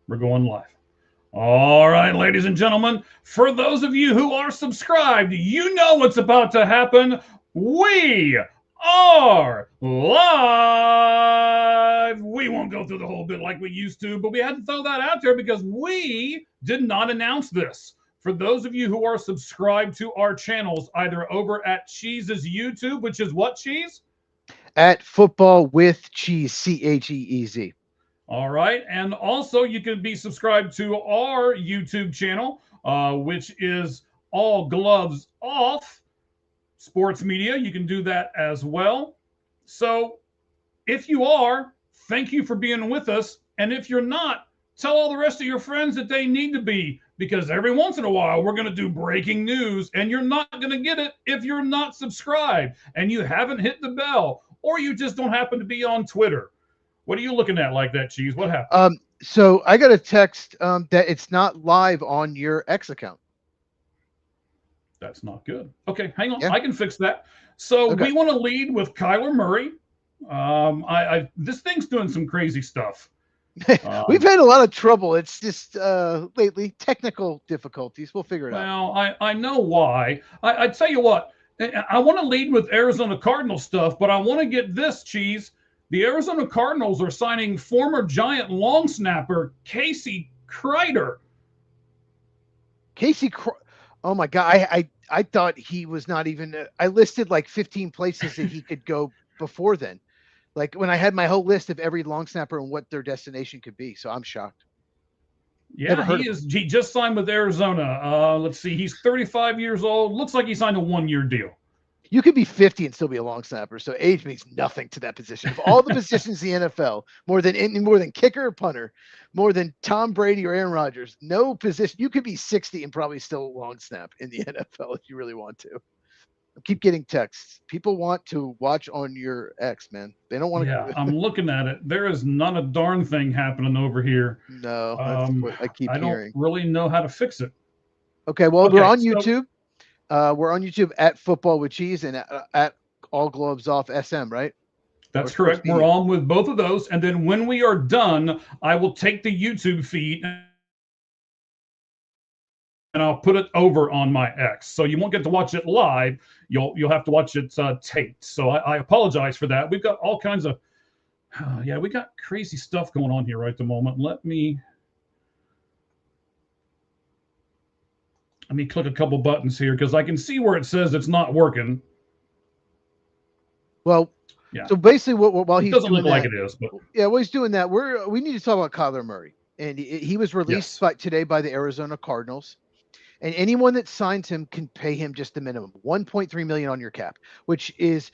We're going live. All right, ladies and gentlemen, for those of you who are subscribed, you know what's about to happen. We are live. We won't go through the whole bit like we used to, but we had to throw that out there because we did not announce this. For those of you who are subscribed to our channels, either over at Cheese's YouTube, which is what, Cheese? At Football with Cheese, CHEEZ. All right. And also, you can be subscribed to our YouTube channel, which is All Gloves Off Sports Media. You can do that as well. So, if you are, thank you for being with us. And if you're not, tell all the rest of your friends that they need to be, because every once in a while we're going to do breaking news, and you're not going to get it if you're not subscribed and you haven't hit the bell, or you just don't happen to be on Twitter. What are you looking at like that, Cheese? What happened? So I got a text that it's not live on your X account. That's not good. Okay, hang on. Yeah. I can fix that. So Okay. we want to lead with Kyler Murray. This thing's doing some crazy stuff. We've had a lot of trouble. It's just lately technical difficulties. We'll figure it out. Well, I know why. I tell you what, I want to lead with Arizona Cardinal stuff, but I want to get this, Cheese. The Arizona Cardinals are signing former Giant long snapper Casey Kreiter. Oh my God. I thought he was not even, I listed like 15 places that he could go before then. Like when I had my whole list of every long snapper and what their destination could be. So I'm shocked. Yeah, he just signed with Arizona. Let's see. He's 35 years old. Looks like he signed a 1-year deal. You could be 50 and still be a long snapper. So age means nothing to that position. Of all the positions in the NFL, more than kicker or punter, more than Tom Brady or Aaron Rodgers, no position. You could be 60 and probably still long snap in the NFL if you really want to. I keep getting texts. People want to watch on your X, man. They don't want to. Yeah, I'm looking at it. There is not a darn thing happening over here. No, that's what I keep hearing. Don't really know how to fix it. Okay, well, we're on YouTube. We're on YouTube at Football with Cheese and at All Gloves Off SM, right? That's correct. We're on with both of those. And then when we are done, I will take the YouTube feed and I'll put it over on my X. So you won't get to watch it live. You'll have to watch it taped. So I apologize for that. We've got all kinds of, we got crazy stuff going on here right at the moment. Let me click a couple buttons here because I can see where it says it's not working. Well, yeah. So basically, while he's doesn't look like it is, but yeah, while he's doing that, we need to talk about Kyler Murray, and he was released today by the Arizona Cardinals, and anyone that signs him can pay him just the minimum, $1.3 million on your cap, which is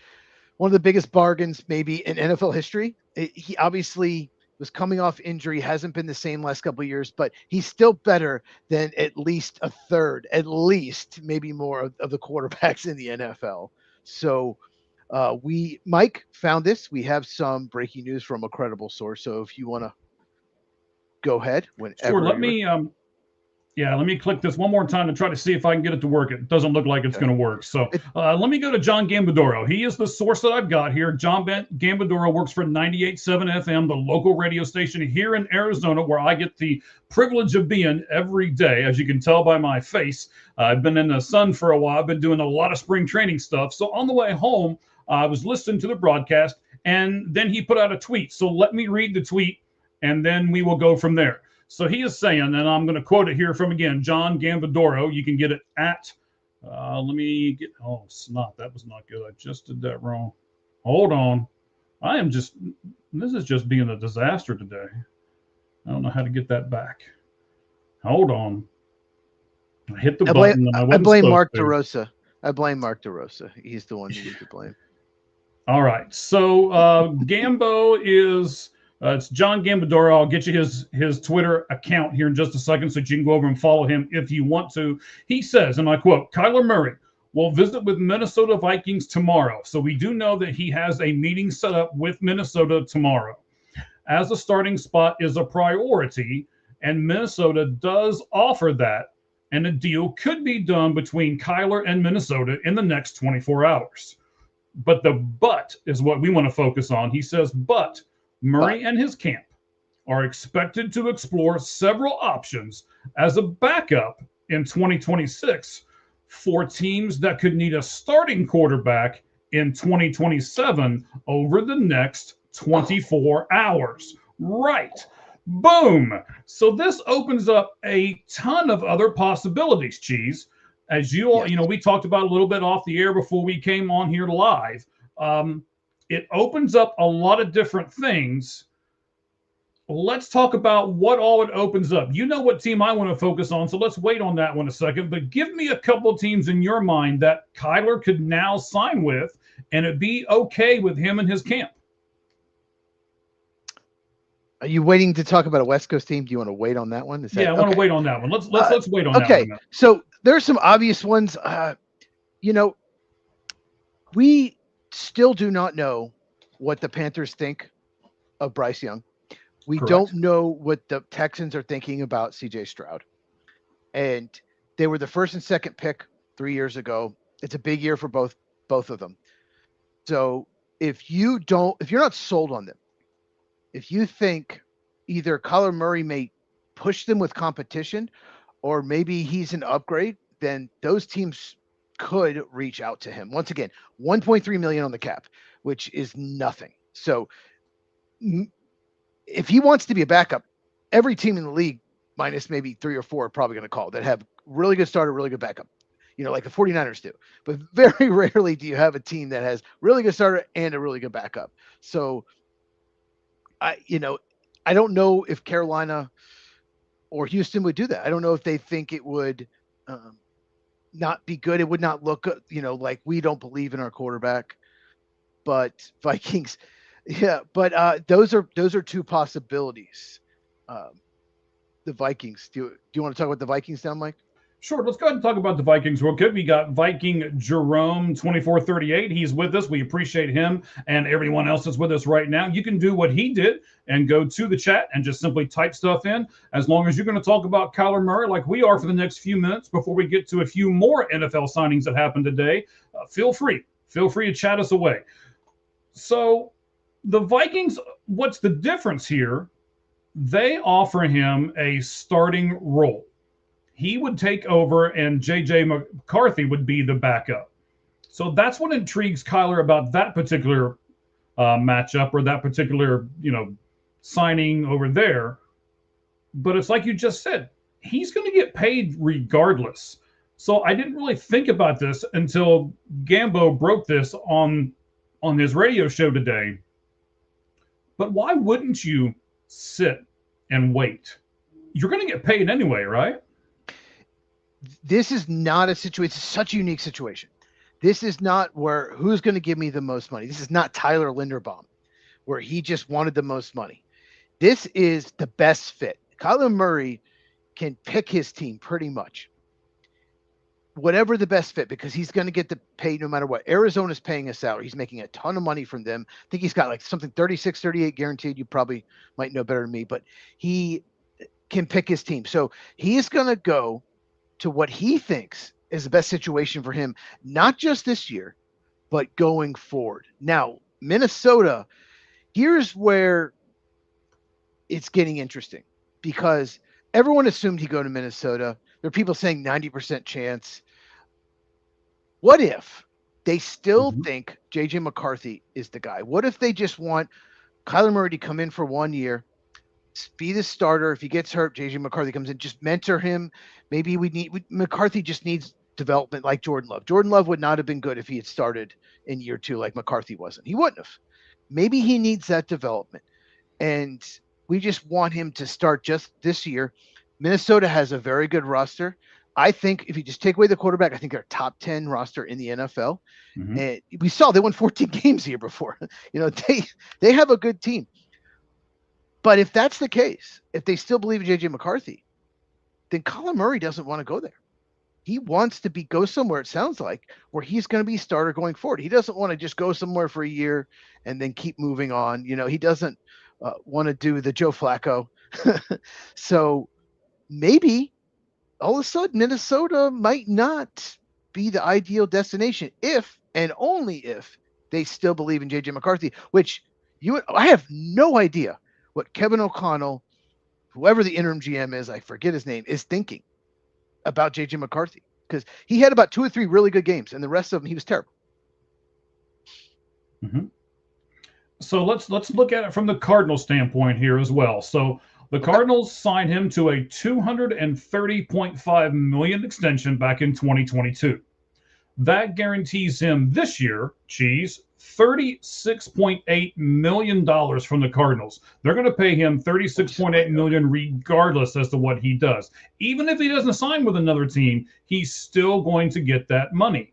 one of the biggest bargains maybe in NFL history. He obviously was coming off injury, hasn't been the same last couple of years, but he's still better than at least a third, at least maybe more of the quarterbacks in the NFL. So Mike found this. We have some breaking news from a credible source. So if you want to go ahead whenever. Sure. Let me click this one more time to try to see if I can get it to work. It doesn't look like it's going to work. So let me go to John Gambadoro. He is the source that I've got here. John Gambadoro works for 98.7 FM, the local radio station here in Arizona, where I get the privilege of being every day. As you can tell by my face, I've been in the sun for a while. I've been doing a lot of spring training stuff. So on the way home, I was listening to the broadcast, and then he put out a tweet. So let me read the tweet, and then we will go from there. So he is saying, and I'm going to quote it here from, again, John Gambadoro. You can get it at, oh, snot. That was not good. I just did that wrong. Hold on. This is just being a disaster today. I don't know how to get that back. Hold on. I hit the button. I blame Mark DeRosa. I blame Mark DeRosa. He's the one you need to blame. All right. So Gambo is... it's John Gambadoro. I'll get you his Twitter account here in just a second so you can go over and follow him if you want to. He says, and I quote, Kyler Murray will visit with Minnesota Vikings tomorrow. So we do know that he has a meeting set up with Minnesota tomorrow. As a starting spot is a priority, and Minnesota does offer that, and a deal could be done between Kyler and Minnesota in the next 24 hours. But the but is what we want to focus on. He says, but Murray and his camp are expected to explore several options as a backup in 2026 for teams that could need a starting quarterback in 2027 over the next 24 hours. Right. Boom. So this opens up a ton of other possibilities, Cheese. As you all, Yes. we talked about a little bit off the air before we came on here live. It opens up a lot of different things. Let's talk about what all it opens up. You know what team I want to focus on, so let's wait on that one a second. But give me a couple teams in your mind that Kyler could now sign with, and it'd be okay with him and his camp. Are you waiting to talk about a West Coast team? Do you want to wait on that one? I want to wait on that one. Let's wait on that one. Okay, so there's some obvious ones. We still do not know what the Panthers think of Bryce Young. We Correct. don't know what the Texans are thinking about CJ Stroud. And they were the first and second pick 3 years ago. It's a big year for both of them. So if you're not sold on them, if you think either Kyler Murray may push them with competition or maybe he's an upgrade, then those teams could reach out to him. Once again, 1.3 million on the cap, which is nothing. So if he wants to be a backup, every team in the league, minus maybe 3 or 4, are probably going to call that have really good starter, really good backup. Like the 49ers do. But very rarely do you have a team that has really good starter and a really good backup. So I don't know if Carolina or Houston would do that. I don't know if they think it would not be good. It would not look, like we don't believe in our quarterback. But Vikings, yeah. But those are two possibilities. The Vikings. Do you want to talk about the Vikings now, Mike? Sure. Let's go ahead and talk about the Vikings real quick. We got Viking Jerome 2438. He's with us. We appreciate him and everyone else that's with us right now. You can do what he did and go to the chat and just simply type stuff in. As long as you're going to talk about Kyler Murray like we are for the next few minutes before we get to a few more NFL signings that happened today, feel free to chat us away. So the Vikings, what's the difference here? They offer him a starting role. He would take over and J.J. McCarthy would be the backup. So that's what intrigues Kyler about that particular matchup or that particular, signing over there. But it's like you just said, he's going to get paid regardless. So I didn't really think about this until Gambo broke this on his radio show today. But why wouldn't you sit and wait? You're going to get paid anyway, right? This is not a situation. It's such a unique situation. This is not where who's going to give me the most money. This is not Tyler Linderbaum, where he just wanted the most money. This is the best fit. Kyler Murray can pick his team pretty much. Whatever the best fit, because he's going to get the pay no matter what. Arizona's paying a salary. He's making a ton of money from them. I think he's got like something 36, 38 guaranteed. You probably might know better than me, but he can pick his team. So he is going to go to what he thinks is the best situation for him, not just this year, but going forward. Now, Minnesota, here's where it's getting interesting because everyone assumed he'd go to Minnesota. There are people saying 90% chance. What if they still think J.J. McCarthy is the guy? What if they just want Kyler Murray to come in for 1 year, be the starter? If he gets hurt, J.J. McCarthy comes in, just mentor him. Maybe McCarthy just needs development like Jordan Love. Jordan Love would not have been good if he had started in year 2 like McCarthy wasn't. He wouldn't have. Maybe he needs that development. And we just want him to start just this year. Minnesota has a very good roster. I think if you just take away the quarterback, I think they're top 10 roster in the NFL. And we saw they won 14 games the year before. They have a good team. But if that's the case, if they still believe in J.J. McCarthy, then Kyler Murray doesn't want to go there. He wants to go somewhere, it sounds like, where he's going to be starter going forward. He doesn't want to just go somewhere for a year and then keep moving on. He doesn't want to do the Joe Flacco. So maybe all of a sudden Minnesota might not be the ideal destination if and only if they still believe in J.J. McCarthy, which I have no idea what Kevin O'Connell, whoever the interim GM is, I forget his name, is thinking about JJ McCarthy, because he had about 2 or 3 really good games, and the rest of them he was terrible. Mm-hmm. So let's look at it from the Cardinals standpoint here as well. So the Cardinals signed him to a $230.5 million extension back in 2022. That guarantees him this year, Cheese, $36.8 million from the Cardinals. They're going to pay him $36.8 million regardless as to what he does. Even if he doesn't sign with another team, he's still going to get that money.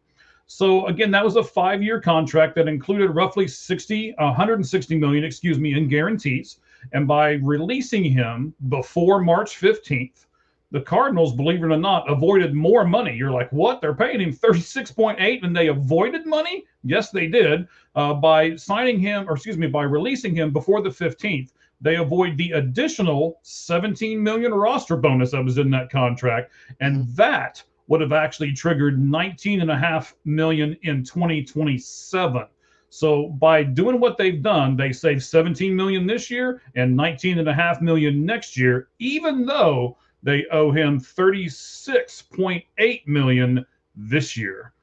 So again, that was a 5-year contract that included roughly $160 million, in guarantees. And by releasing him before March 15th, the Cardinals, believe it or not, avoided more money. You're like, what? They're paying him 36.8 and they avoided money? Yes, they did. By signing him, by releasing him before the 15th, they avoid the additional $17 million roster bonus that was in that contract. And that would have actually triggered $19.5 million in 2027. So by doing what they've done, they saved $17 million this year and $19.5 million next year, even though they owe him $36.8 million this year.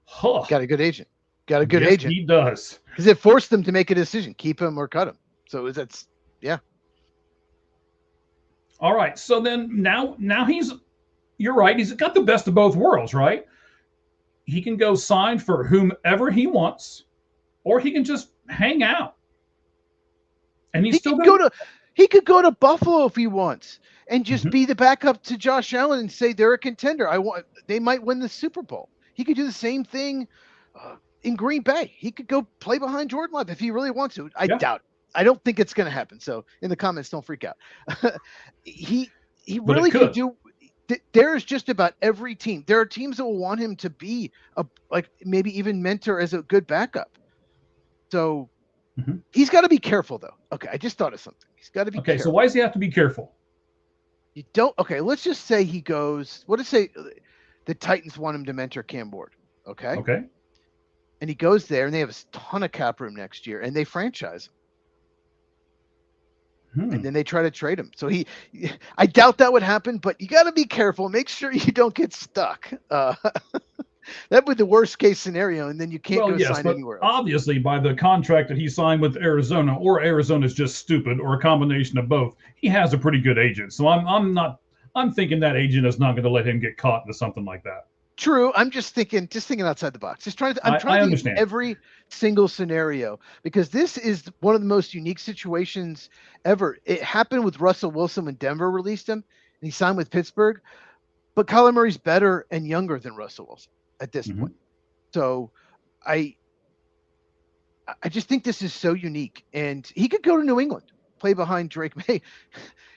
Huh. Got a good agent. Got a good agent. He does. Because it forced them to make a decision, keep him or cut him. So that's, yeah. All right. So then now you're right. He's got the best of both worlds, right? He can go sign for whomever he wants, or he can just hang out. And he could go to Buffalo if he wants and just be the backup to Josh Allen and say they're a contender. They might win the Super Bowl. He could do the same thing in Green Bay. He could go play behind Jordan Love if he really wants to. I doubt it. I don't think it's going to happen. So in the comments, don't freak out. he really could do. There's just about every team. There are teams that will want him to be maybe even mentor as a good backup. So he's got to be careful, though. Okay, I just thought of something. He's got to be careful. So why does he have to be careful? You don't. Okay, let's just say he goes. What does say the Titans want him to mentor Cam Ward? Okay. Okay. And he goes there, and they have a ton of cap room next year, and they franchise him. And then they try to trade him. So I doubt that would happen, but you got to be careful. Make sure you don't get stuck. That would be the worst case scenario, and then you can't sign anywhere else. Obviously, by the contract that he signed with Arizona, or Arizona's just stupid, or a combination of both, he has a pretty good agent. So I'm thinking that agent is not going to let him get caught into something like that. True. I'm just thinking outside the box. I'm trying to understand every single scenario, because this is one of the most unique situations ever. It happened with Russell Wilson when Denver released him and he signed with Pittsburgh, but Kyler Murray's better and younger than Russell Wilson at this point. So I just think this is so unique, and he could go to New England, play behind Drake May.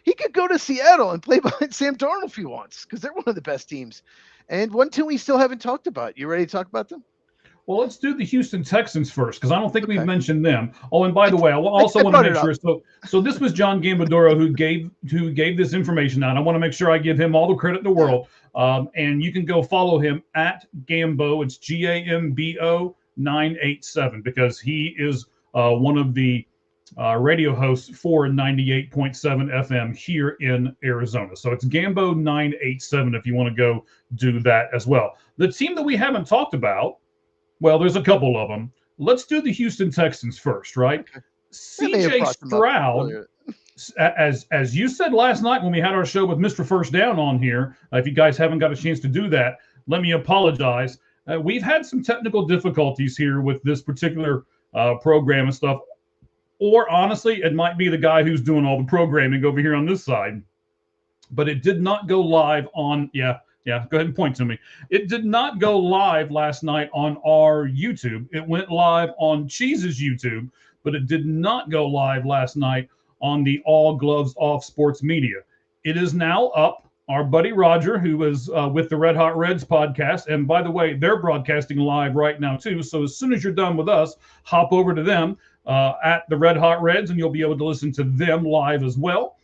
He could go to Seattle and play behind Sam Darnold if he wants, because they're one of the best teams. And one team we still haven't talked about. You ready to talk about them? Well, let's do the Houston Texans first, because I don't think we've mentioned them. Oh, and by the way, I also want to make sure. So this was John Gambadoro who gave this information out. I want to make sure I give him all the credit in the world. And you can go follow him at Gambo. It's GAMBO 987, because he is one of the radio hosts for 98.7 FM here in Arizona. So it's Gambo 987 if you want to go do that as well. The team that we haven't talked about, well, there's a couple of them. Let's do the Houston Texans first, right? Okay. CJ Stroud, as you said last night when we had our show with Mr. First Down on here, if you guys haven't got a chance to do that, let me apologize. We've had some technical difficulties here with this particular program and stuff. Or honestly, it might be the guy who's doing all the programming over here on this side. But it did not go live on, go ahead and point to me. It did not go live last night on our YouTube. It went live on Cheese's YouTube, but it did not go live last night on the All Gloves Off Sports Media. It is now up. Our buddy Roger, who is with the Red Hot Reds podcast, and by the way, they're broadcasting live right now too. So as soon as you're done with us, hop over to them at the Red Hot Reds, and you'll be able to listen to them live as well.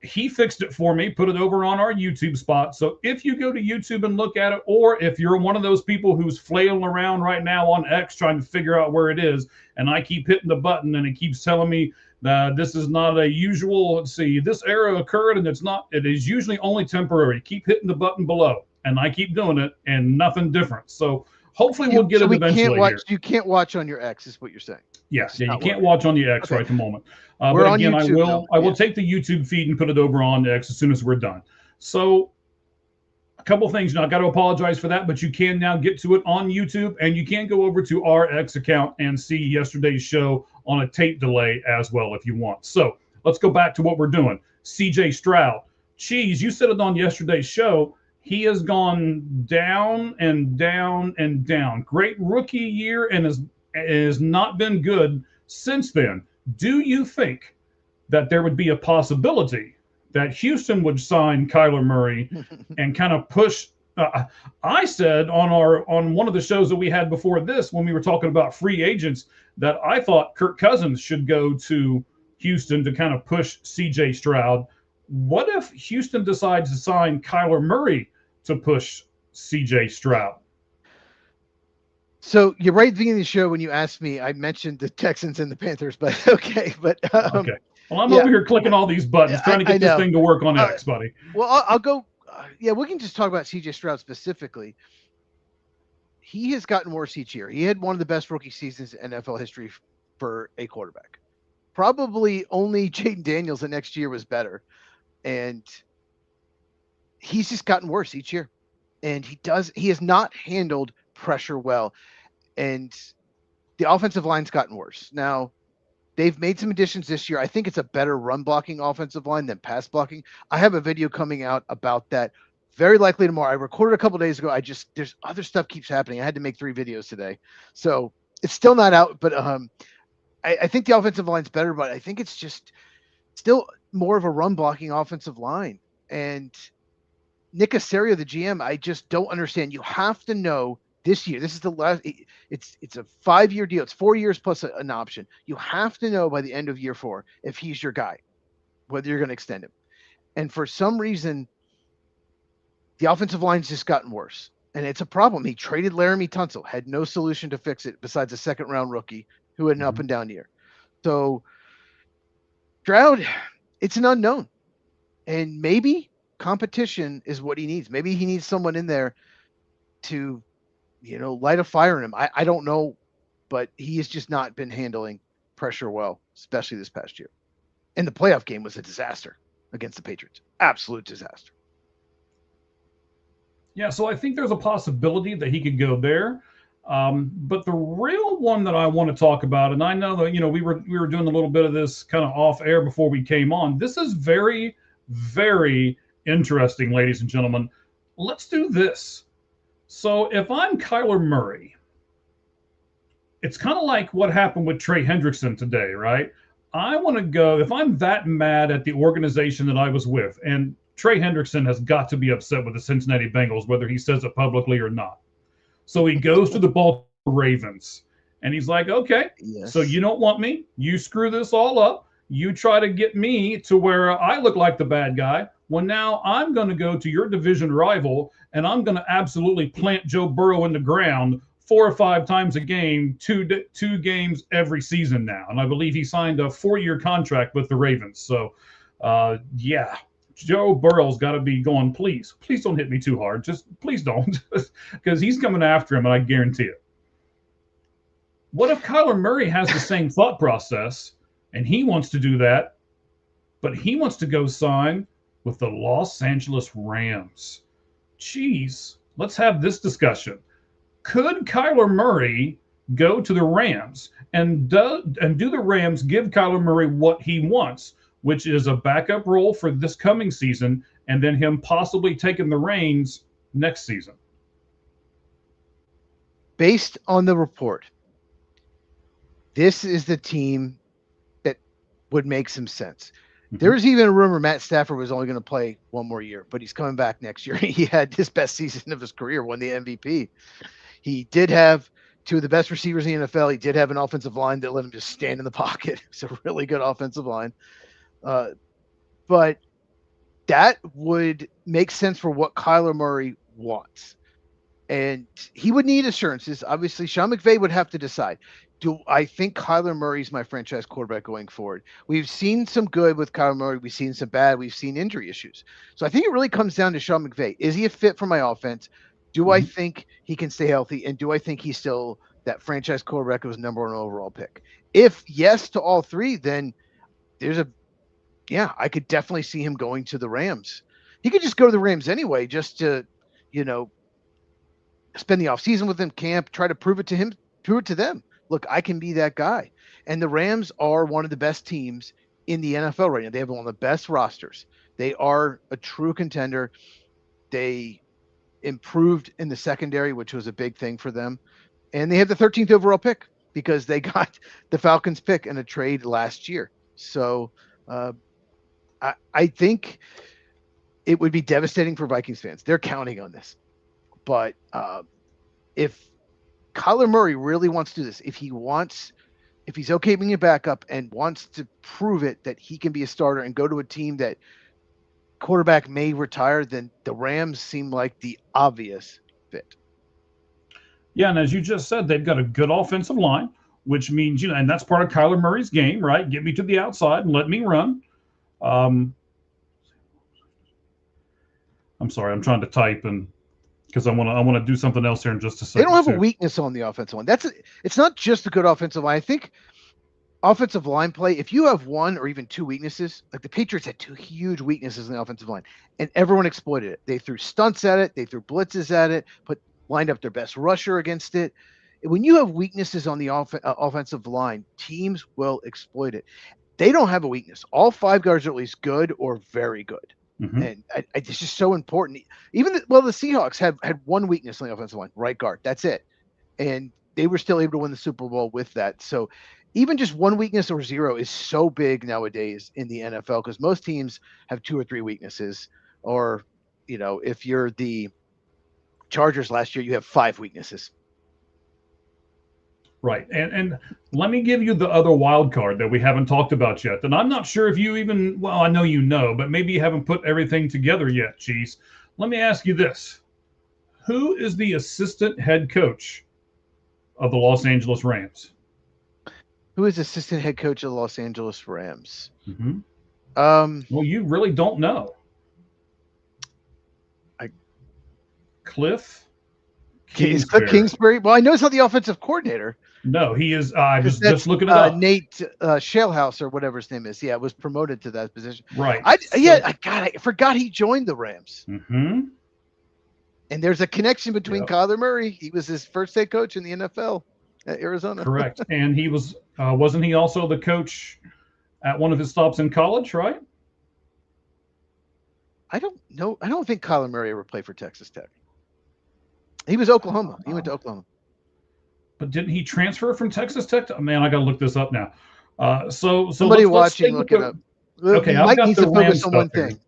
he fixed it for me, put it over on our YouTube spot. So if you go to YouTube and look at it, or if you're one of those people who's flailing around right now on X trying to figure out where it is, and I keep hitting the button and it keeps telling me that this is not a usual, let's see, this error occurred and it is usually only temporary. Keep hitting the button below, and I keep doing it and nothing different. So hopefully we'll get it eventually here. You can't watch on your X is what you're saying. Yes, yeah, you can't watch on the X right at the moment. But again, YouTube, I will take the YouTube feed and put it over on the X as soon as we're done. So a couple things. Now, I got to apologize for that, but you can now get to it on YouTube, and you can go over to our X account and see yesterday's show on a tape delay as well if you want. So let's go back to what we're doing. CJ Stroud. Cheese, you said it on yesterday's show. He has gone down and down and down. Great rookie year and has not been good since then. Do you think that there would be a possibility that Houston would sign Kyler Murray and kind of push? I said on one of the shows that we had before this, when we were talking about free agents, that I thought Kirk Cousins should go to Houston to kind of push CJ Stroud. What if Houston decides to sign Kyler Murray to push CJ Stroud? So you're right at the beginning of the show when you asked me, I mentioned the Texans and the Panthers, but okay. But okay. Well, I'm over here clicking all these buttons, trying to get this thing to work on X, buddy. Well, I'll go. We can just talk about CJ Stroud specifically. He has gotten worse each year. He had one of the best rookie seasons in NFL history for a quarterback. Probably only Jayden Daniels the next year was better. And he's just gotten worse each year. And he has not handled pressure well. And the offensive line's gotten worse. Now, they've made some additions this year. I think it's a better run blocking offensive line than pass blocking. I have a video coming out about that very likely tomorrow. I recorded a couple days ago. There's other stuff keeps happening. I had to make 3 videos today. So it's still not out, but I think the offensive line's better, but I think it's just still more of a run blocking offensive line. And Nick Caserio, the GM, I just don't understand. You have to know this year, this is the last, it's a 5-year deal. It's 4 years plus an option. You have to know by the end of year 4 if he's your guy, whether you're going to extend him. And for some reason, the offensive line's just gotten worse. And it's a problem. He traded Laramie Tunsil, had no solution to fix it besides a second-round rookie who had an up-and-down year. So Stroud, it's an unknown. And maybe competition is what he needs. Maybe he needs someone in there to light a fire in him. I don't know, but he has just not been handling pressure well, especially this past year. And the playoff game was a disaster against the Patriots. Absolute disaster. Yeah, so I think there's a possibility that he could go there. But the real one that I want to talk about, and I know that, we were doing a little bit of this kind of off air before we came on. This is very, very interesting, ladies and gentlemen. Let's do this. So if I'm Kyler Murray, it's kind of like what happened with Trey Hendrickson today, right? I want to go, if I'm that mad at the organization that I was with, and Trey Hendrickson has got to be upset with the Cincinnati Bengals, whether he says it publicly or not. So he goes to the Baltimore Ravens, and he's like, okay, so you don't want me. You screw this all up. You try to get me to where I look like the bad guy. Well, now I'm going to go to your division rival, and I'm going to absolutely plant Joe Burrow in the ground 4 or 5 times a game, two games every season now. And I believe he signed a 4-year contract with the Ravens. So, yeah, Joe Burrow's got to be going, please don't hit me too hard. Just please don't, because he's coming after him, and I guarantee it. What if Kyler Murray has the same thought process, and he wants to do that, but he wants to go sign with the Los Angeles Rams? Jeez, let's have this discussion. Could Kyler Murray go to the Rams, and do the Rams give Kyler Murray what he wants, which is a backup role for this coming season, and then him possibly taking the reins next season? Based on the report, this is the team that would make some sense. There's even a rumor Matt Stafford was only going to play 1 more year, but he's coming back next year. He had his best season of his career, won the MVP. He did have 2 of the best receivers in the NFL. He did have an offensive line that let him just stand in the pocket. It's a really good offensive line. But that would make sense for what Kyler Murray wants. And he would need assurances. Obviously, Sean McVay would have to decide. Do I think Kyler Murray's my franchise quarterback going forward? We've seen some good with Kyler Murray. We've seen some bad. We've seen injury issues. So I think it really comes down to Sean McVay. Is he a fit for my offense? Do I think he can stay healthy? And do I think he's still that franchise quarterback who was number 1 overall pick? If yes to all three, then I could definitely see him going to the Rams. He could just go to the Rams anyway, just to, spend the offseason with them, camp, try to prove it to them. Look, I can be that guy. And the Rams are one of the best teams in the NFL right now. They have one of the best rosters. They are a true contender. They improved in the secondary, which was a big thing for them. And they have the 13th overall pick because they got the Falcons pick in a trade last year. So I think it would be devastating for Vikings fans. They're counting on this. But if Kyler Murray really wants to do this, if he's okay being a backup and wants to prove it that he can be a starter and go to a team that quarterback may retire, then the Rams seem like the obvious fit. Yeah, and as you just said, they've got a good offensive line, which means, and that's part of Kyler Murray's game, right? Get me to the outside and let me run. I'm sorry, I'm trying to type and because I want to do something else here in just a second. They don't have a weakness on the offensive line. It's not just a good offensive line. I think offensive line play, if you have one or even two weaknesses, like the Patriots had two huge weaknesses in the offensive line, and everyone exploited it. They threw stunts at it, they threw blitzes at it, lined up their best rusher against it. When you have weaknesses on the offensive line, teams will exploit it. They don't have a weakness. All 5 guards are at least good or very good. Mm-hmm. And it's just so important. Even the Seahawks had one weakness on the offensive line, right guard. That's it. And they were still able to win the Super Bowl with that. So even just one weakness or zero is so big nowadays in the NFL because most teams have 2 or 3 weaknesses. Or, if you're the Chargers last year, you have 5 weaknesses. Right. And let me give you the other wild card that we haven't talked about yet. And I'm not sure if you even, I know, but maybe you haven't put everything together yet, Cheese. Let me ask you this. Who is the assistant head coach of the Los Angeles Rams? Who is assistant head coach of the Los Angeles Rams? Mm-hmm. Well, you really don't know. Cliff Kingsbury. Well, I know he's not the offensive coordinator. No, he is. I was just looking it up. Nate Shalehouse or whatever his name is. Yeah, was promoted to that position. Right. I forgot he joined the Rams. Mm-hmm. And there's a connection between Kyler Murray. He was his first head coach in the NFL at Arizona. Correct. And he was, wasn't he also the coach at one of his stops in college, right? I don't know. I don't think Kyler Murray ever played for Texas Tech. He was Oklahoma. He went to Oklahoma. But didn't he transfer from Texas Tech? Man, I got to look this up now. So somebody watching, look it up. Okay, I've got the Rams stuff on one thing.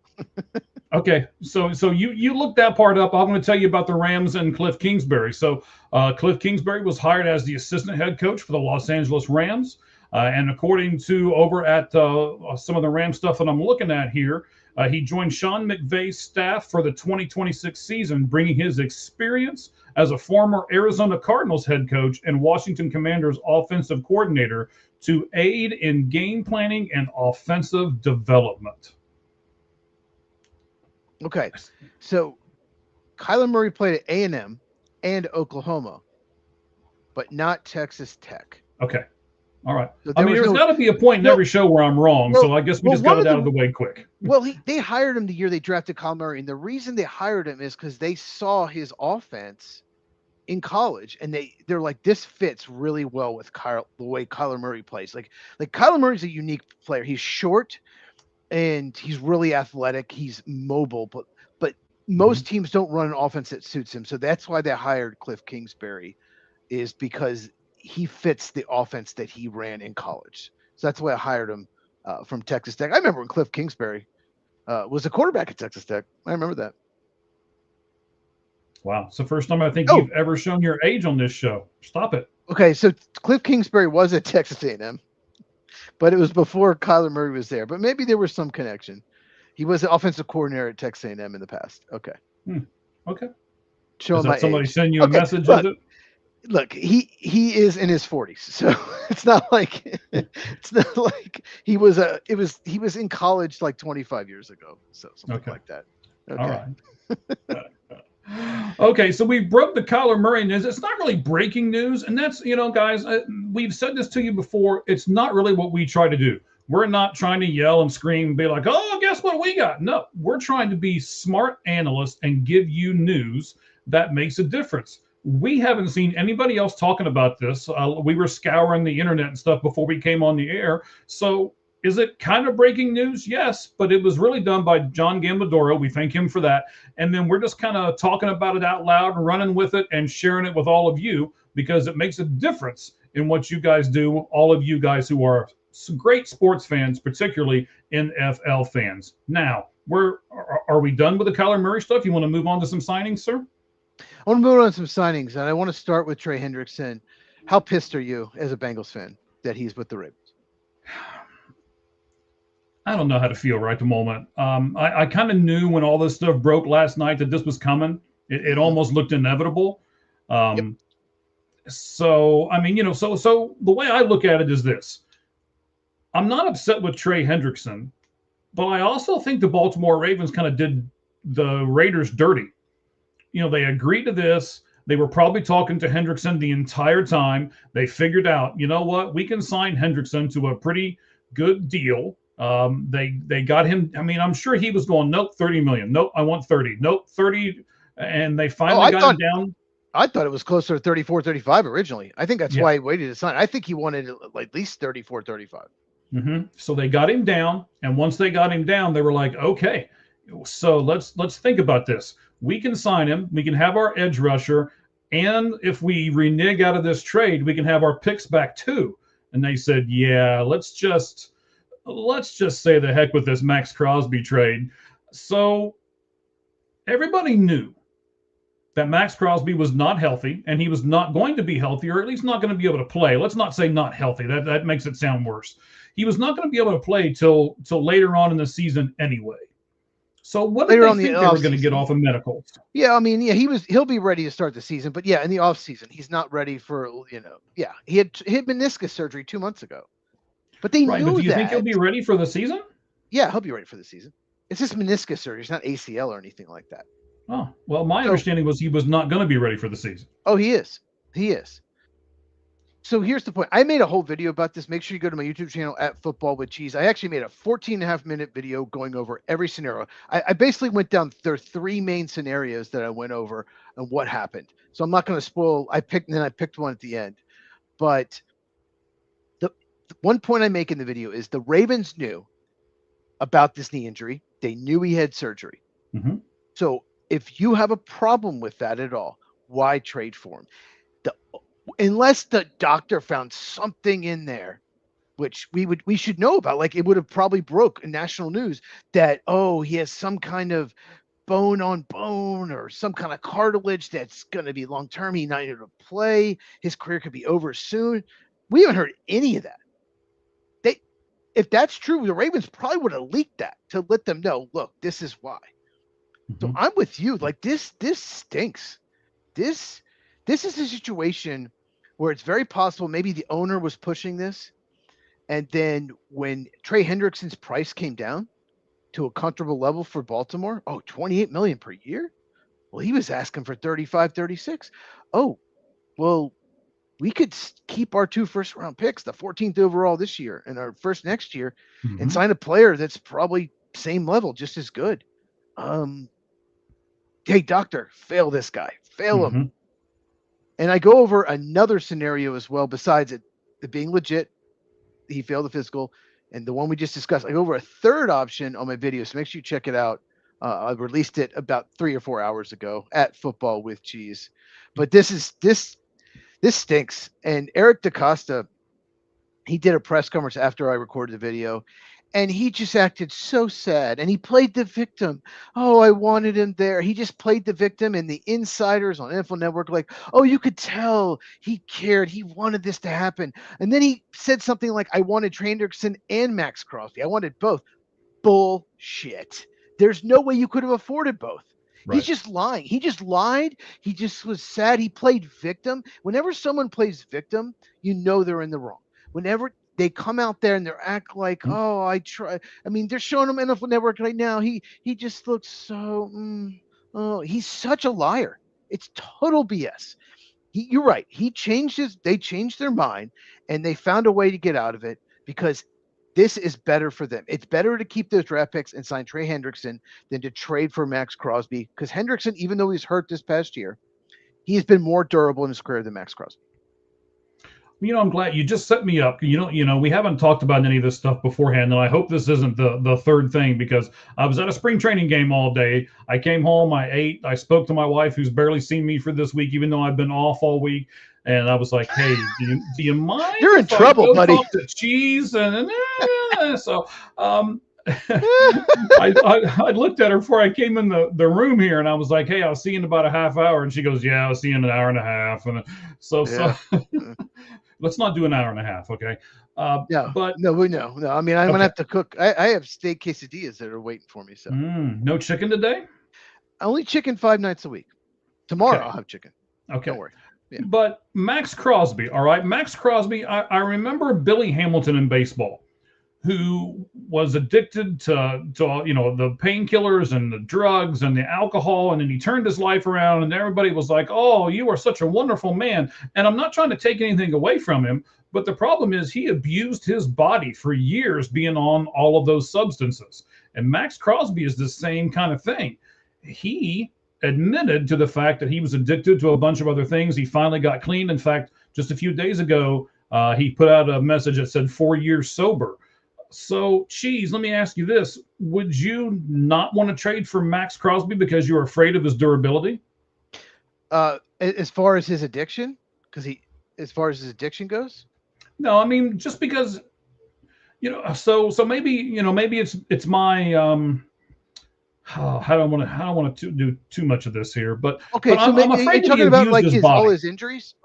Okay, so you look that part up. I'm going to tell you about the Rams and Cliff Kingsbury. So Cliff Kingsbury was hired as the assistant head coach for the Los Angeles Rams. And according to over at some of the Rams stuff that I'm looking at here, he joined Sean McVay's staff for the 2026 season, bringing his experience as a former Arizona Cardinals head coach and Washington Commanders offensive coordinator to aid in game planning and offensive development. Okay, so Kyler Murray played at A&M and Oklahoma, but not Texas Tech. Okay. All right. So there's got to be a point in every show where I'm wrong, so I guess we just got it out of the way quick. Well, they hired him the year they drafted Kyler Murray, and the reason they hired him is because they saw his offense in college, and they're like, this fits really well with the way Kyler Murray plays. Like Kyler Murray's a unique player. He's short, and he's really athletic. He's mobile, but most teams don't run an offense that suits him. So that's why they hired Cliff Kingsbury, is because he fits the offense that he ran in college. So that's why I hired him from Texas Tech. I remember when Cliff Kingsbury was a quarterback at Texas Tech. I remember that. Wow. It's the first time I think you've ever shown your age on this show. Stop it. Okay, so Cliff Kingsbury was at Texas A&M, but it was before Kyler Murray was there. But maybe there was some connection. He was the offensive coordinator at Texas A&M in the past. Okay. Okay. Showing Is my that somebody age. send you a message? Look, Is it? look, he is in his 40s, so it's not like he was in college like 25 years ago, so something like that. Okay. All right. Okay, so we broke the Kyler Murray news. It's not really breaking news, and that's, guys, we've said this to you before. It's not really what we try to do. We're not trying to yell and scream and be like, oh, guess what we got? No, we're trying to be smart analysts and give you news that makes a difference. We haven't seen anybody else talking about this. We were scouring the internet and stuff before we came on the air. So is it kind of breaking news? Yes, but it was really done by John Gambadoro. We thank him for that. And then we're just kind of talking about it out loud and running with it and sharing it with all of you because it makes a difference in what you guys do, all of you guys who are some great sports fans, particularly NFL fans. Now, are we done with the Kyler Murray stuff? You want to move on to some signings, sir? I want to move on to some signings, and I want to start with Trey Hendrickson. How pissed are you as a Bengals fan that he's with the Ravens? I don't know how to feel right at the moment. I kind of knew when all this stuff broke last night that this was coming. It almost looked inevitable. Yep. So, I mean, so the way I look at it is this. I'm not upset with Trey Hendrickson, but I also think the Baltimore Ravens kind of did the Raiders dirty. They agreed to this. They were probably talking to Hendrickson the entire time. They figured out, you know what, we can sign Hendrickson to a pretty good deal. They got him. I mean, I'm sure he was going, nope, 30 million. Nope, I want 30. Nope, 30. And they finally got him down. I thought it was closer to 34, 35 originally. I think that's why he waited to sign. I think he wanted at least 34, 35. So they got him down. And once they got him down, they were like, okay, so let's think about this. We can sign him. We can have our edge rusher. And if we renege out of this trade, we can have our picks back too. And they said, yeah, let's just say the heck with this Max Crosby trade. So everybody knew that Max Crosby was not healthy and he was not going to be healthy, or at least not going to be able to play. Let's not say not healthy. That makes it sound worse. He was not going to be able to play till later on in the season anyway. So what did they think they were going to get off of medicals? Yeah, I mean, he'll be ready to start the season, but yeah, in the off season, he's not ready for, he had meniscus surgery 2 months ago. But they knew that. But do you think he'll be ready for the season? Yeah, he'll be ready for the season. It's just meniscus surgery. It's not ACL or anything like that. Oh, well, my understanding was he was not going to be ready for the season. Oh, he is. He is. So here's the point. I made a whole video about this. Make sure you go to my YouTube channel at Football with Cheese. I actually made a 14.5-minute video going over every scenario. I basically went down. There are 3 main scenarios that I went over and what happened. So I'm not going to spoil. I picked one at the end. But the one point I make in the video is the Ravens knew about this knee injury. They knew he had surgery. Mm-hmm. So if you have a problem with that at all, why trade for him? Unless the doctor found something in there, which we should know about, like it would have probably broke in national news that, oh, he has some kind of bone on bone or some kind of cartilage that's going to be long term. He's not able to play. His career could be over soon. We haven't heard any of that. If that's true, the Ravens probably would have leaked that to let them know, look, this is why. So I'm with you. Like this stinks. This is a situation where it's very possible maybe the owner was pushing this. And then when Trey Hendrickson's price came down to a comfortable level for Baltimore, $28 million per year. Well, he was asking for 35, 36. Oh, well, we could keep our 2 first-round picks, the 14th overall this year and our first next year, and sign a player that's probably same level, just as good. Hey, doctor, fail this guy. Fail him. And I go over another scenario as well, besides it being legit. He failed the physical. And the one we just discussed, I go over a third option on my video, so make sure you check it out. I released it about 3 or 4 hours ago at Football with Cheese. But this stinks. And Eric DaCosta, he did a press conference after I recorded the video, and he just acted so sad. And he played the victim. Oh, I wanted him there. He just played the victim. And the insiders on Info Network, like, oh, you could tell he cared. He wanted this to happen. And then he said something like, I wanted Trey Hendrickson and Max Crosby. I wanted both. bullshit. There's no way you could have afforded both. Right. He's just lying. He just lied. He just was sad. He played victim. Whenever someone plays victim, you know they're in the wrong. Whenever they come out there and they act like, oh, I try. I mean, they're showing him NFL Network right now. He just looks so. Oh, he's such a liar. It's total BS. You're right. They changed their mind, and they found a way to get out of it because this is better for them. It's better to keep those draft picks and sign Trey Hendrickson than to trade for Max Crosby, because Hendrickson, even though he's hurt this past year, he has been more durable in his career than Max Crosby. I'm glad you just set me up. We haven't talked about any of this stuff beforehand, and I hope this isn't the third thing, because I was at a spring training game all day. I came home, I ate, I spoke to my wife, who's barely seen me for this week, even though I've been off all week. And I was like, hey, do you mind? You're in trouble, buddy. Talk to Cheese and so I looked at her before I came in the room here, and I was like, hey, I'll see you in about a half hour. And she goes, yeah, I'll see you in an hour and a half. And so let's not do an hour and a half, okay? But no. I mean, I'm gonna have to cook. I have steak quesadillas that are waiting for me. So no chicken today? Only chicken 5 nights a week. Tomorrow I'll have chicken. Okay. Don't worry. Yeah. But Max Crosby, all right? Max Crosby, I remember Billy Hamilton in baseball, who was addicted to the painkillers and the drugs and the alcohol, and then he turned his life around, and everybody was like, oh, you are such a wonderful man. And I'm not trying to take anything away from him, but the problem is he abused his body for years being on all of those substances. And Max Crosby is the same kind of thing. He admitted to the fact that he was addicted to a bunch of other things. He finally got clean. In fact, just a few days ago, he put out a message that said 4 years sober. So, Cheese, let me ask you this. Would you not want to trade for Max Crosby because you're afraid of his durability? As far as his addiction? As far as his addiction goes? No, I mean, just because, so maybe, maybe it's my, I don't want to do too much of this here, but okay. But I'm afraid you're talking about like all his injuries.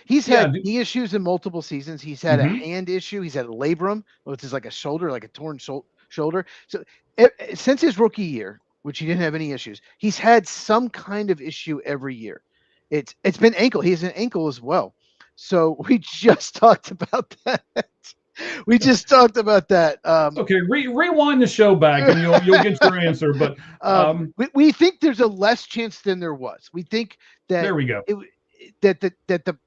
He's had knee issues in multiple seasons. He's had a hand issue. He's had a labrum, which is like a shoulder, like a torn shoulder. So since his rookie year, which he didn't have any issues, he's had some kind of issue every year. It's been ankle. He has an ankle as well. So we just talked about that. Okay, rewind the show back and you'll get your answer. But we think there's a less chance than there was. We think that there we go. That the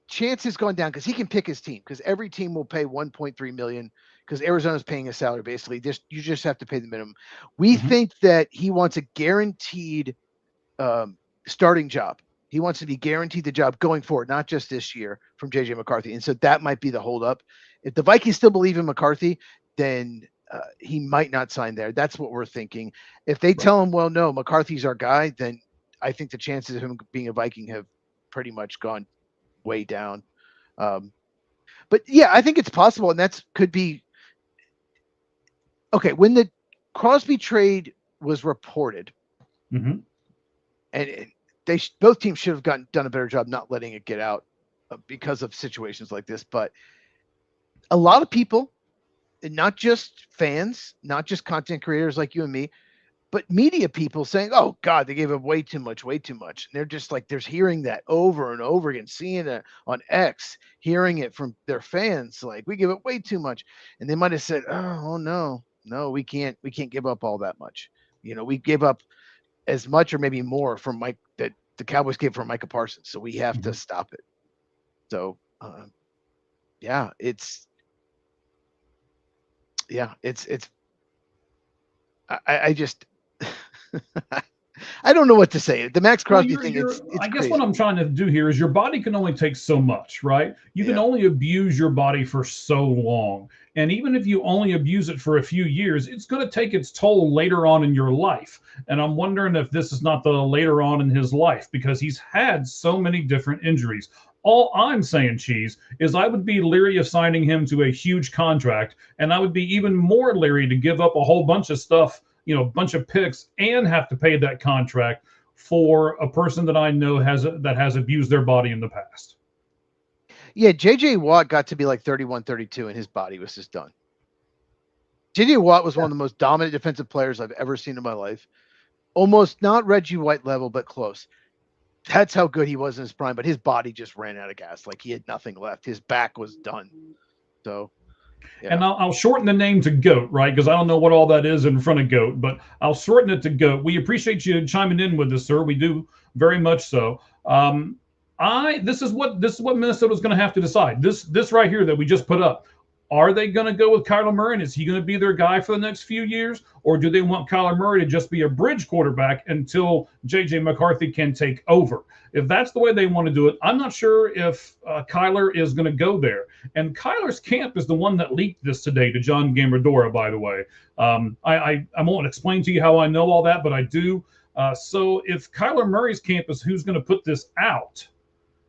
chance has gone down because he can pick his team, because every team will pay $1.3 million because Arizona's paying a salary basically. You just have to pay the minimum. We think that he wants a guaranteed starting job. He wants to be guaranteed the job going forward, not just this year, from JJ McCarthy. And so that might be the holdup. If the Vikings still believe in McCarthy, then he might not sign there. That's what we're thinking. If they tell him, well, no, McCarthy's our guy, then I think the chances of him being a Viking have pretty much gone way down. But yeah, I think it's possible. And that could be okay. When the Crosby trade was reported, and both teams should have done a better job not letting it get out because of situations like this. But a lot of people, and not just fans, not just content creators like you and me, but media people saying, oh God, they gave up way too much. And they're just like, there's hearing that over and over again, seeing it on X, hearing it from their fans. Like, we give up way too much. And they might've said, oh no, we can't give up all that much. We gave up as much or maybe more from Mike that the Cowboys gave for Micah Parsons. So we have to stop it. So, I just, I don't know what to say. The Max Crosby thing, it's I guess crazy. What I'm trying to do here is your body can only take so much, right? You can only abuse your body for so long. And even if you only abuse it for a few years, it's going to take its toll later on in your life. And I'm wondering if this is not the later on in his life, because he's had so many different injuries. All I'm saying, Cheese, is I would be leery of signing him to a huge contract, and I would be even more leery to give up a whole bunch of stuff, a bunch of picks, and have to pay that contract for a person that I know has abused their body in the past. Yeah, J.J. Watt got to be like 31, 32, and his body was just done. J.J. Watt was one of the most dominant defensive players I've ever seen in my life. Almost not Reggie White level, but close. That's how good he was in his prime, but his body just ran out of gas. Like he had nothing left. His back was done. So, yeah. And I'll shorten the name to GOAT, right? Because I don't know what all that is in front of GOAT, but I'll shorten it to GOAT. We appreciate you chiming in with us, sir. We do very much so. This is what Minnesota's going to have to decide. This right here that we just put up. Are they going to go with Kyler Murray? And is he going to be their guy for the next few years? Or do they want Kyler Murray to just be a bridge quarterback until J.J. McCarthy can take over? If that's the way they want to do it, I'm not sure if Kyler is going to go there. And Kyler's camp is the one that leaked this today to John Gambadoro, by the way. I won't explain to you how I know all that, but I do. So if Kyler Murray's camp is who's going to put this out,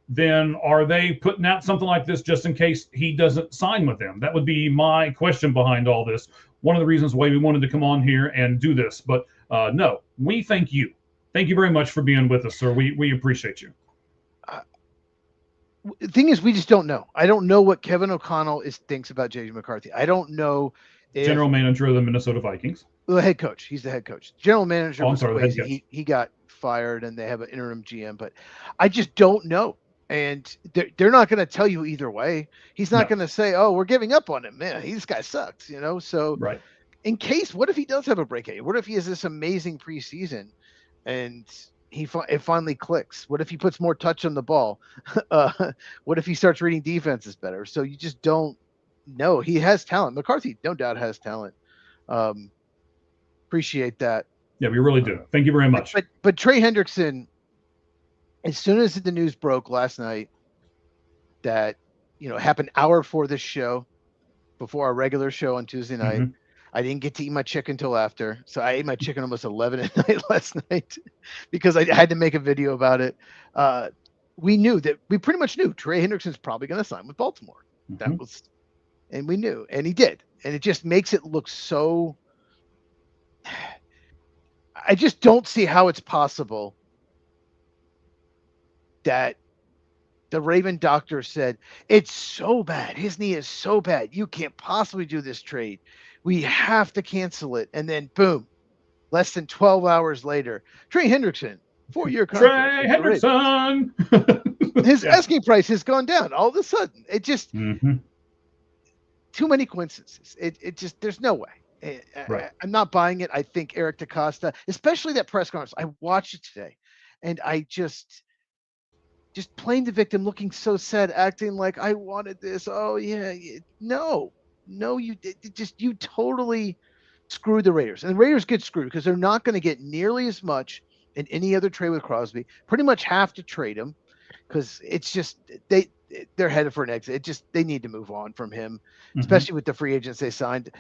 then are they putting out something like this just in case he doesn't sign with them? That would be my question behind all this. One of the reasons why we wanted to come on here and do this. But no, we thank you. Thank you very much for being with us, sir. We appreciate you. The thing is, we just don't know. I don't know what Kevin O'Connell thinks about J.J. McCarthy. I don't know if general manager of the Minnesota Vikings. The head coach. He's the head coach. General manager was the head crazy. He got fired, and they have an interim GM. But I just don't know. And they're not going to tell you either way. He's not going to say, "Oh, we're giving up on him, man. This guy sucks," you know. So, right. In case, what if he does have a breakout? What if he has this amazing preseason, and it finally clicks? What if he puts more touch on the ball? What if he starts reading defenses better? So you just don't know. He has talent. McCarthy, no doubt, has talent. Appreciate that. Yeah, we really do. Thank you very much. But Trey Hendrickson. As soon as the news broke last night that, happened an hour before this show, before our regular show on Tuesday night, I didn't get to eat my chicken until after. So I ate my chicken almost 11 at night last night because I had to make a video about it. We pretty much knew Trey Hendrickson's probably going to sign with Baltimore. And we knew, and he did. And it just makes it look so, I just don't see how it's possible that the Raven doctor said, it's so bad. His knee is so bad. You can't possibly do this trade. We have to cancel it. And then boom, less than 12 hours later, Trey Hendrickson, 4-year contract. Trey Hendrickson. His asking price has gone down all of a sudden. It just too many coincidences. It just, there's no way. I'm not buying it. I think Eric DaCosta, especially that press conference, I watched it today and I just playing the victim, looking so sad, acting like I wanted this. Oh yeah, no, you totally screwed the Raiders, and the Raiders get screwed because they're not going to get nearly as much in any other trade with Crosby. Pretty much have to trade him because it's just they're headed for an exit. They need to move on from him, especially with the free agents they signed.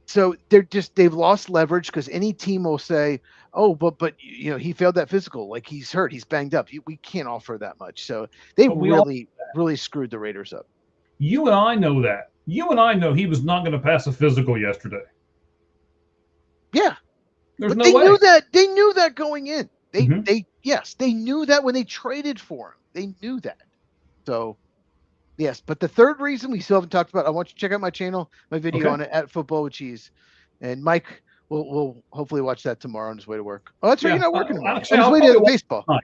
So they've lost leverage because any team will say, "Oh, but he failed that physical. Like he's hurt, he's banged up. We can't offer that much." So they really screwed the Raiders up. You and I know that. You and I know he was not going to pass a physical yesterday. Yeah, there's no way. They knew that. They knew that going in. They knew that when they traded for him. They knew that. So. Yes, but the third reason we still haven't talked about, I want you to check out my channel, my video on it at Football with Cheese. And Mike will hopefully watch that tomorrow on his way to work. Oh, that's right. You're not working tomorrow. On his way to baseball. Okay.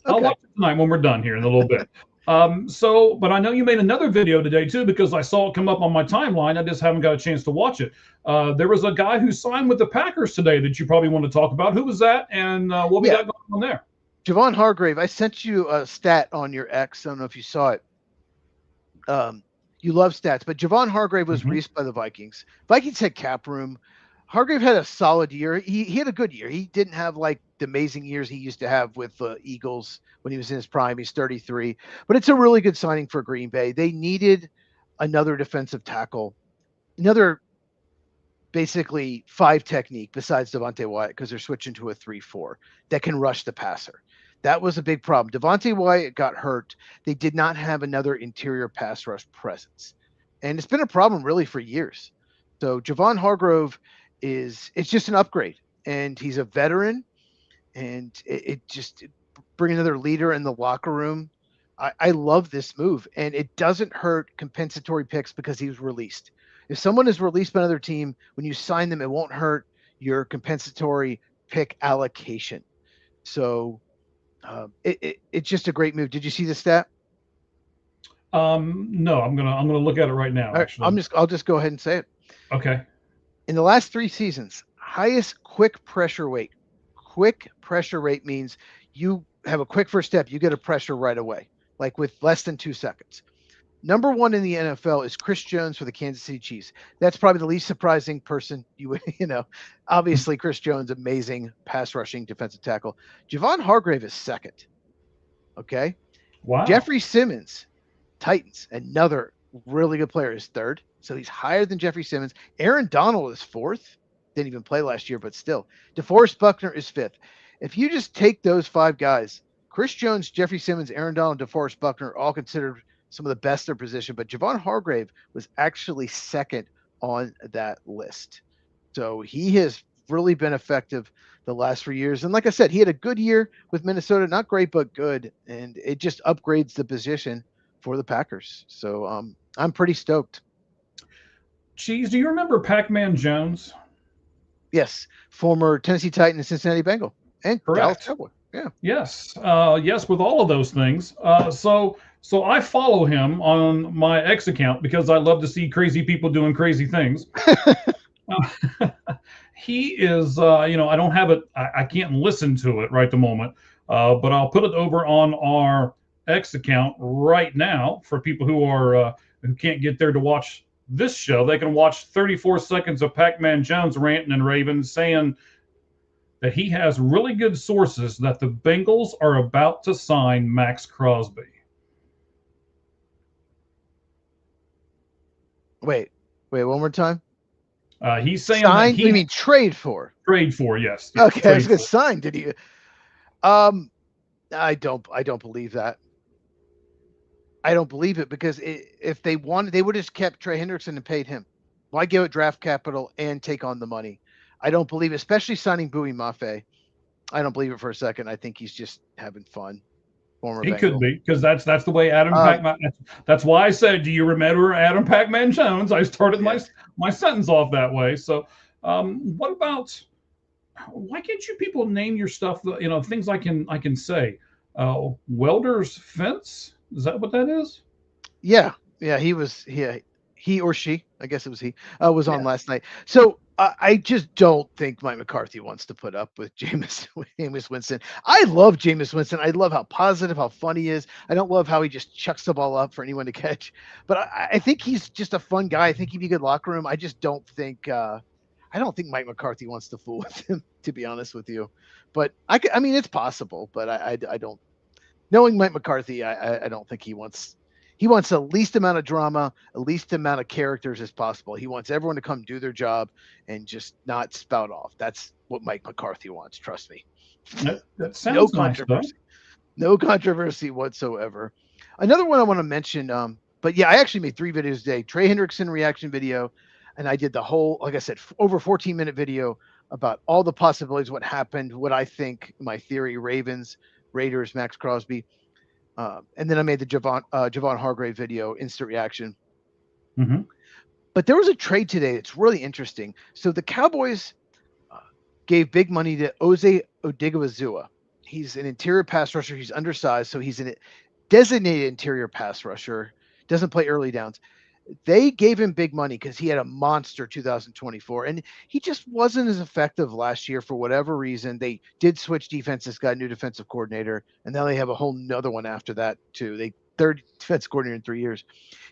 I'll watch it tonight when we're done here in a little bit. But I know you made another video today too, because I saw it come up on my timeline. I just haven't got a chance to watch it. There was a guy who signed with the Packers today that you probably want to talk about. Who was that? And what we got going on there? Javon Hargrave. I sent you a stat on your X. I don't know if you saw it. You love stats, but Javon Hargrave was released by the Vikings. Vikings had cap room. Hargrave had a solid year. He had a good year. He didn't have like the amazing years he used to have with the Eagles when he was in his prime. He's 33, but it's a really good signing for Green Bay. They needed another defensive tackle, another basically 5 technique besides Devontae Wyatt because they're switching to a 3-4 that can rush the passer. That was a big problem. Devontae Wyatt got hurt. They did not have another interior pass rush presence. And it's been a problem really for years. So Javon Hargrave it's just an upgrade. And he's a veteran. And it just bring another leader in the locker room. I love this move. And it doesn't hurt compensatory picks because he was released. If someone is released by another team, when you sign them, it won't hurt your compensatory pick allocation. So it's just a great move. Did you see the stat? No, I'm gonna look at it right now. All right, Actually, I'll just go ahead and say it. okay. In the last 3 seasons, highest quick pressure rate. Quick pressure rate means you have a quick first step, you get a pressure right away, like with less than 2 seconds. Number 1 in the NFL is Chris Jones for the Kansas City Chiefs. That's probably the least surprising person you would, obviously Chris Jones, amazing pass rushing defensive tackle. Javon Hargrave is second. Okay. Wow. Jeffrey Simmons, Titans, another really good player, is third. So he's higher than Jeffrey Simmons. Aaron Donald is fourth. Didn't even play last year, but still. DeForest Buckner is fifth. If you just take those 5 guys, Chris Jones, Jeffrey Simmons, Aaron Donald, DeForest Buckner, all considered some of the best in their position, but Javon Hargrave was actually second on that list. So he has really been effective the last 3 years. And like I said, he had a good year with Minnesota, not great, but good. And it just upgrades the position for the Packers. So I'm pretty stoked. Cheese, do you remember Pac-Man Jones? Yes, former Tennessee Titan and Cincinnati Bengal and Correct. Dallas Cowboy. Yeah. Yes. Yes, with all of those things. So I follow him on my X account because I love to see crazy people doing crazy things. He is, I don't have it. I can't listen to it right at the moment, but I'll put it over on our X account right now for people who can't get there to watch this show. They can watch 34 seconds of Pac-Man Jones ranting and raving, saying that he has really good sources that the Bengals are about to sign Max Crosby. Wait, one more time. He's saying sign. That you mean trade for? Trade for, yes. Okay, I was gonna sign. Did he? I don't believe that. I don't believe it because if they wanted, they would have just kept Trey Hendrickson and paid him. Why give it draft capital and take on the money? I don't believe it, especially signing Bowie Mafe. I don't believe it for a second. I think he's just having fun. He could be, because that's the way Adam Pac-Man. That's why I said, do you remember Adam Pac-Man Jones? I started my sentence off that way. So, what about? Why can't you people name your stuff? Things I can say. Welder's Fence. Is that what that is? Yeah. He was. He or she. I guess it was he. Was on last night. So. I just don't think Mike McCarthy wants to put up with Jameis Winston. I love Jameis Winston. I love how positive, how fun he is. I don't love how he just chucks the ball up for anyone to catch. But I think he's just a fun guy. I think he'd be a good locker room. I just don't think I don't think Mike McCarthy wants to fool with him, to be honest with you. But I mean, it's possible. But I don't. Knowing Mike McCarthy, I don't think he wants. He wants the least amount of drama, the least amount of characters as possible. He wants everyone to come do their job and just not spout off. That's what Mike McCarthy wants. Trust me. That sounds controversy. No controversy whatsoever. Another one I want to mention, but yeah, I actually made 3 videos today. Trey Hendrickson reaction video, and I did the whole, like I said, over 14-minute video about all the possibilities, what happened, what I think, my theory, Ravens, Raiders, Max Crosby. And then I made the Javon Hargrave video, instant reaction. Mm-hmm. But there was a trade today that's really interesting. So the Cowboys gave big money to Oze Odighizuwa. He's an interior pass rusher. He's undersized, so he's a designated interior pass rusher. Doesn't play early downs. They gave him big money because he had a monster 2024, and he just wasn't as effective last year for whatever reason. They did switch defenses, got a new defensive coordinator, and now they have a whole nother one after that too. They third defensive coordinator in 3 years.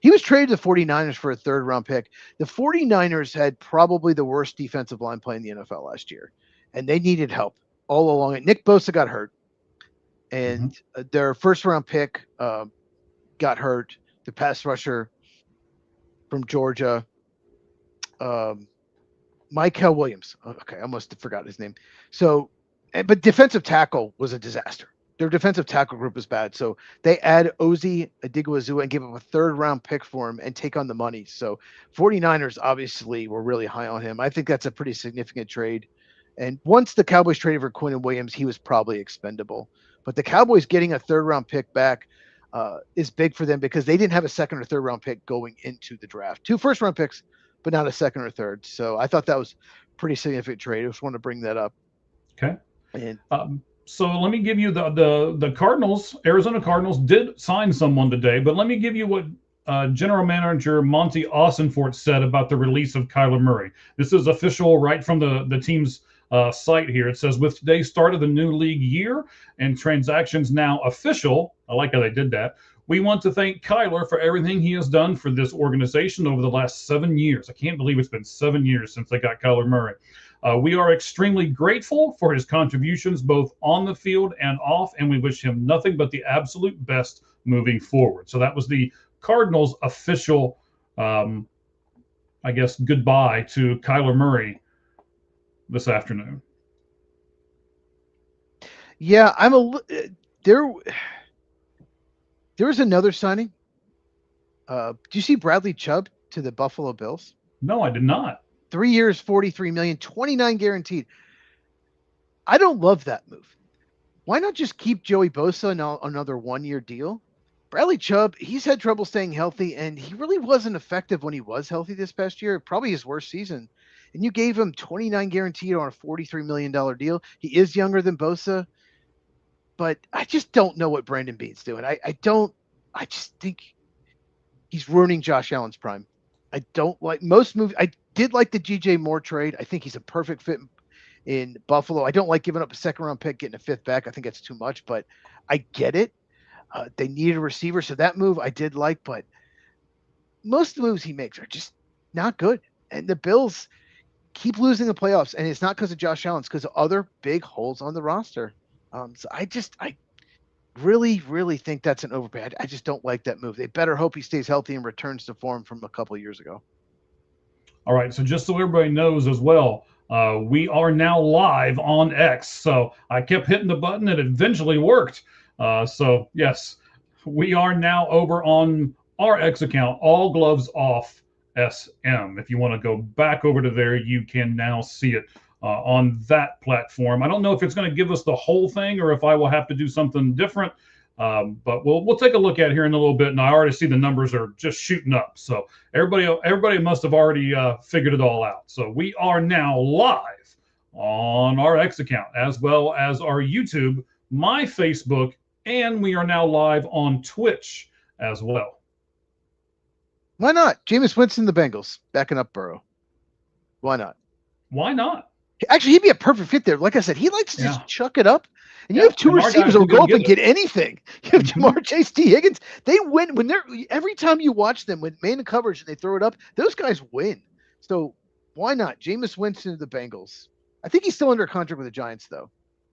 He was traded to the 49ers for a 3rd-round pick. The 49ers had probably the worst defensive line play in the NFL last year, and they needed help all along it. Nick Bosa got hurt, and their 1st-round pick got hurt. The pass rusher from Georgia, Michael Williams. Okay, I almost forgot his name. So, but defensive tackle was a disaster. Their defensive tackle group was bad. So they add Oze Odighizuwa and give him a 3rd-round pick for him and take on the money. So 49ers obviously were really high on him. I think that's a pretty significant trade. And once the Cowboys traded for Quinnen Williams, he was probably expendable. But the Cowboys getting a 3rd-round pick back is big for them because they didn't have a 2nd or 3rd-round pick going into the draft. 2 1st-round picks, but not a second or third. So I thought that was pretty significant trade. I just want to bring that up. Okay. And so let me give you the Cardinals. Arizona Cardinals did sign someone today, but let me give you what General Manager Monty Austinfort said about the release of Kyler Murray. This is official right from the team's site here. It says, with today's start of the new league year and transactions now official, I like how they did that, we want to thank Kyler for everything he has done for this organization over the last 7 years. I can't believe it's been 7 years since they got Kyler Murray. We are extremely grateful for his contributions both on the field and off, and we wish him nothing but the absolute best moving forward. So that was the Cardinals' official, I guess, goodbye to Kyler Murray this afternoon. Yeah, there was another signing. Do you see Bradley Chubb to the Buffalo Bills? No, I did not. 3 years, $43 million, 29 guaranteed. I don't love that move. Why not just keep Joey Bosa on another 1-year deal? Bradley Chubb, he's had trouble staying healthy, and he really wasn't effective when he was healthy this past year. Probably his worst season. And you gave him 29 guaranteed on a $43 million deal. He is younger than Bosa, but I just don't know what Brandon Beane's doing. I just think he's ruining Josh Allen's prime. I don't like most movies. I did like the DJ Moore trade. I think he's a perfect fit in Buffalo. I don't like giving up a second-round pick, getting a fifth back. I think that's too much, but I get it. They needed a receiver, so that move I did like, but most of the moves he makes are just not good. And the Bills keep losing the playoffs, and it's not because of Josh Allen. It's because of other big holes on the roster. So I really, really think that's an overpay. I just don't like that move. They better hope he stays healthy and returns to form from a couple of years ago. All right, so just so everybody knows as well, we are now live on X. So I kept hitting the button and it eventually worked. So yes, we are now over on our X account, All Gloves Off SM. If you want to go back over to there, you can now see it on that platform. I don't know if it's going to give us the whole thing or if I will have to do something different. But we'll take a look at it here in a little bit, and I already see the numbers are just shooting up. So everybody must have already figured it all out. So we are now live on our X account as well as our YouTube, my Facebook, and we are now live on Twitch as well. Why not? Jameis Winston, the Bengals, backing up Burrow. Why not? Why not? Actually, he'd be a perfect fit there. Like I said, he likes to just chuck it up. And you have two receivers who will go up and get anything. You have Jamar Chase, T. Higgins. They win when they're every time you watch them with man coverage and they throw it up. Those guys win. So why not? Jameis Winston to the Bengals. I think he's still under contract with the Giants, though.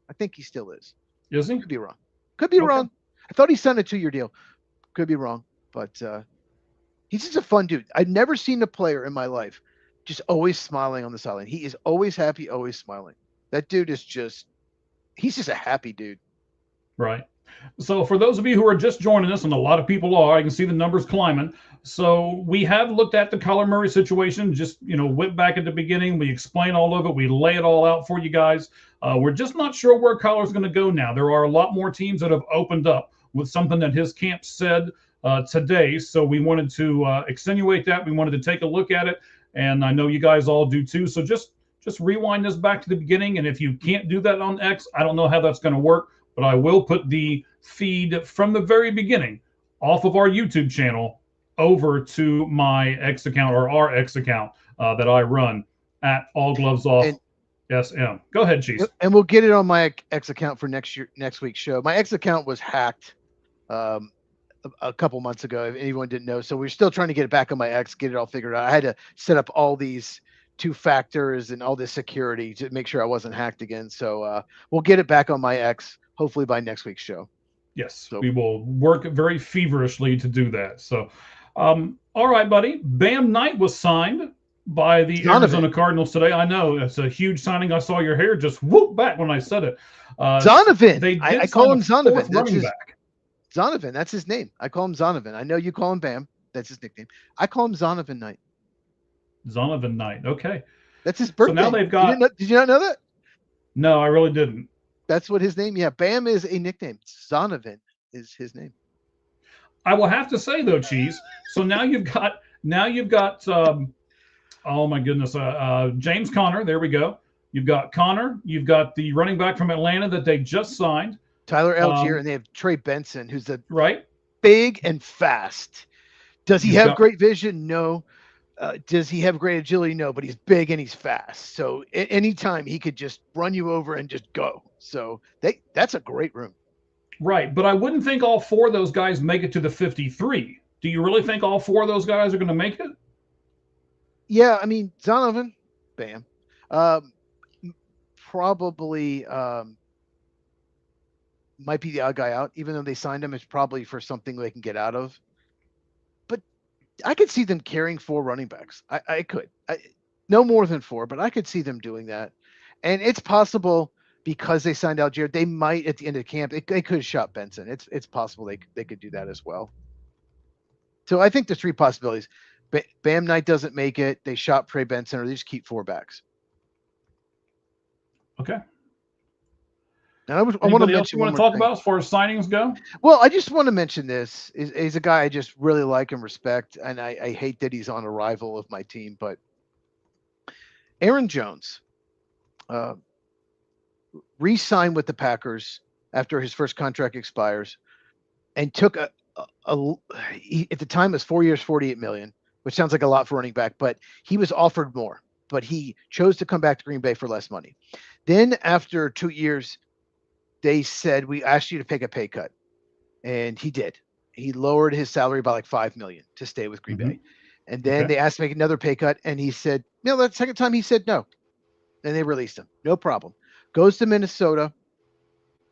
I think he still is. Is he? Could be wrong. Could be wrong. I thought he signed a 2-year deal. Could be wrong. But he's just a fun dude. I've never seen a player in my life just always smiling on the sideline. He is always happy, always smiling. That dude is he's just a happy dude. Right. So for those of you who are just joining us, and a lot of people are, I can see the numbers climbing. So we have looked at the Kyler Murray situation, just, went back at the beginning. We explain all of it. We lay it all out for you guys. We're just not sure where Kyler's going to go now. There are a lot more teams that have opened up with something that his camp said today. So we wanted to extenuate that. We wanted to take a look at it. And I know you guys all do too. So just rewind this back to the beginning. And if you can't do that on X, I don't know how that's going to work, but I will put the feed from the very beginning off of our YouTube channel over to my X account or our X account that I run at All Gloves Off SM. Go ahead, Cheese. And we'll get it on my X account for next week's show. My X account was hacked a couple months ago, if anyone didn't know. So we're still trying to get it back on my X, get it all figured out. I had to set up all these 2 factors and all this security to make sure I wasn't hacked again. So we'll get it back on my X, hopefully by next week's show. Yes, so we will work very feverishly to do that. So, all right, buddy. Bam Knight was signed by the Arizona Cardinals today. I know it's a huge signing. I saw your hair just whoop back when I said it. Zonovan. I call him Zonovan. Running back. Zonovan, that's his name. I call him Zonovan. I know you call him Bam. That's his nickname. I call him Zonovan Knight. Zonovan Knight. Okay. That's his birthday. So now they've got. Did you not know that? No, I really didn't. That's what his name. Yeah, Bam is a nickname. Zonovan is his name. I will have to say though, Cheese. So now you've got Oh my goodness. James Conner. There we go. You've got Connor. You've got the running back from Atlanta that they just signed. Tyler Algier, and they have Trey Benson, who's a right, big and fast. Does he You've have got, great vision? No. Does he have great agility? No, but he's big and he's fast. So anytime he could just run you over and just go. So that's a great room. right. But I wouldn't think all four of those guys make it to the 53. Do you really think all four of those guys are going to make it? Yeah, I mean, Zonovan, bam. Probably might be the odd guy out, even though they signed him. It's probably for something they can get out of. But I could see them carrying 4 running backs. I could. No more than 4, but I could see them doing that. And it's possible because they signed Algier, they might at the end of camp, they could have shot Benson. It's possible they could do that as well. So I think there's 3 possibilities. Bam Knight doesn't make it. They shop Trey Benson, or they just keep 4 backs. Okay. And I want to mention. You want to talk about as far as signings go? Well, I just want to mention this. He's a guy I just really like and respect, and I hate that he's on a rival of my team. But Aaron Jones re-signed with the Packers after his first contract expires, and took at the time it was 4 years, $48 million, which sounds like a lot for running back, but he was offered more. But he chose to come back to Green Bay for less money. Then after 2 years, they said, we asked you to take a pay cut. And he did. He lowered his salary by like $5 million to stay with Green Bay. And then they asked to make another pay cut. And he said, no, that second time he said no. And they released him. No problem. Goes to Minnesota,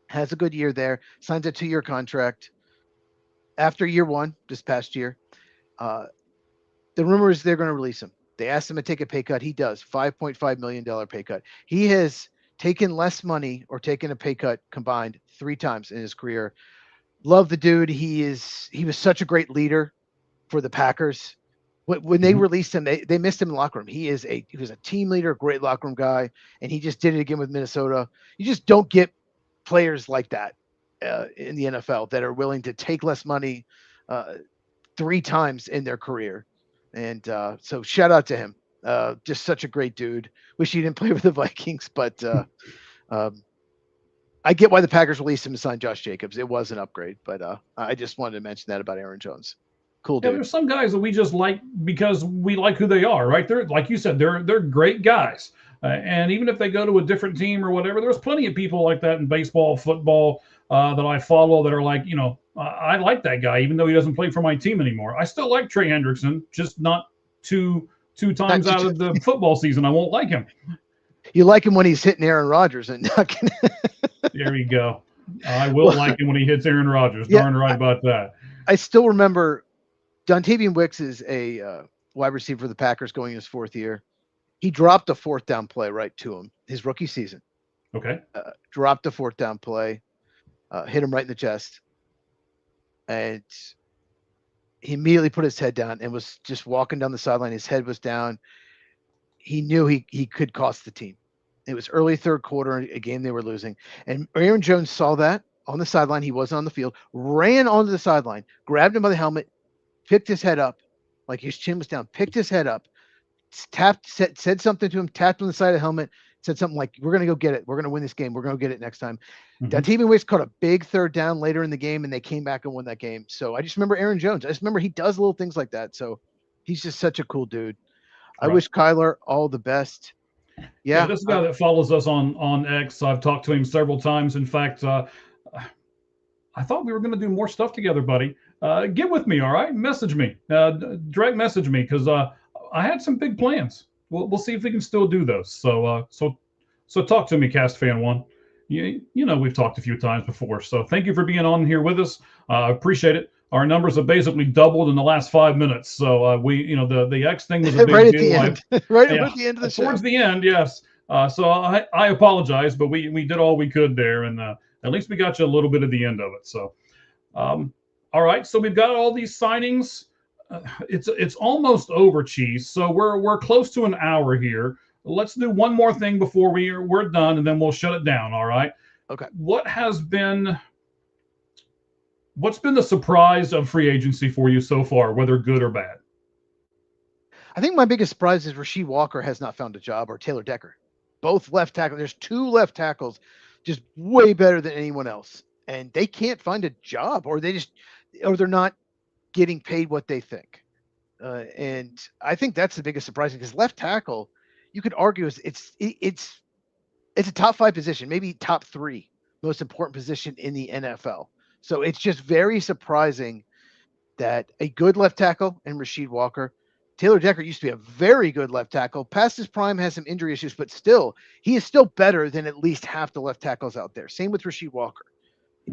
has a good year there, signs a 2-year contract. After year 1, this past year, the rumor is they're going to release him. They asked him to take a pay cut. He does. $5.5 million pay cut. He has taken less money or taken a pay cut combined 3 times in his career. Love the dude. He was such a great leader for the Packers. When they released him, they missed him in the locker room. He was a team leader, great locker room guy, and he just did it again with Minnesota. You just don't get players like that in the NFL that are willing to take less money 3 times in their career. And so shout out to him. Just such a great dude. Wish he didn't play with the Vikings, but I get why the Packers released him to sign Josh Jacobs. It was an upgrade, but I just wanted to mention that about Aaron Jones. Cool dude. Yeah, there's some guys that we just like because we like who they are, right? They're, like you said, they're great guys. And even if they go to a different team or whatever, there's plenty of people like that in baseball, football that I follow that are like, I like that guy, even though he doesn't play for my team anymore. I still like Trey Hendrickson, just not two times out of the football season. I won't like him. You like him when he's hitting Aaron Rodgers and There you go. I will like him when he hits Aaron Rodgers. Darn right about that. I still remember Dontavian Wicks is a wide receiver for the Packers going in his 4th year. He dropped a 4th down play right to him his rookie season. Okay. Dropped a 4th down play, hit him right in the chest. And he immediately put his head down and was just walking down the sideline. His head was down. He knew he could cost the team. It was early 3rd quarter, a game they were losing. And Aaron Jones saw that on the sideline. He wasn't on the field, ran onto the sideline, grabbed him by the helmet, picked his head up, like his chin was down, picked his head up, said something to him, tapped on the side of the helmet, said something like, we're going to go get it. We're going to win this game. We're going to get it next time. Dontavian Wicks caught a big 3rd down later in the game, and they came back and won that game. So I just remember Aaron Jones. I just remember he does little things like that. So he's just such a cool dude. Right. I wish Kyler all the best. Yeah, this guy that follows us on X, I've talked to him several times. In fact, I thought we were going to do more stuff together, buddy. Get with me, all right? Message me, direct message me, because I had some big plans. We'll see if we can still do those. So talk to me, Cast Fan One. You know we've talked a few times before. So thank you for being on here with us. Appreciate it. Our numbers have basically doubled in the last 5 minutes. So the X thing was a big right at deal. The end. At the end of the show. Towards the end, yes. So I apologize, but we did all we could there, and at least we got you a little bit of the end of it. So, all right. So we've got all these signings. It's almost over, Cheese. So we're close to an hour here. Let's do one more thing before we're done, and then we'll shut it down. All right. Okay. What's been the surprise of free agency for you so far, whether good or bad? I think my biggest surprise is Rasheed Walker has not found a job, or Taylor Decker. Both left tackle. There's 2 left tackles just way better than anyone else. And they can't find a job, or they're not getting paid what they think. And I think that's the biggest surprise, because left tackle, you could argue it's a top 5 position, maybe top 3 most important position in the NFL. So it's just very surprising that a good left tackle and Rasheed Walker. Taylor Decker used to be a very good left tackle. Past his prime, has some injury issues, but still, he is still better than at least half the left tackles out there. Same with Rasheed Walker.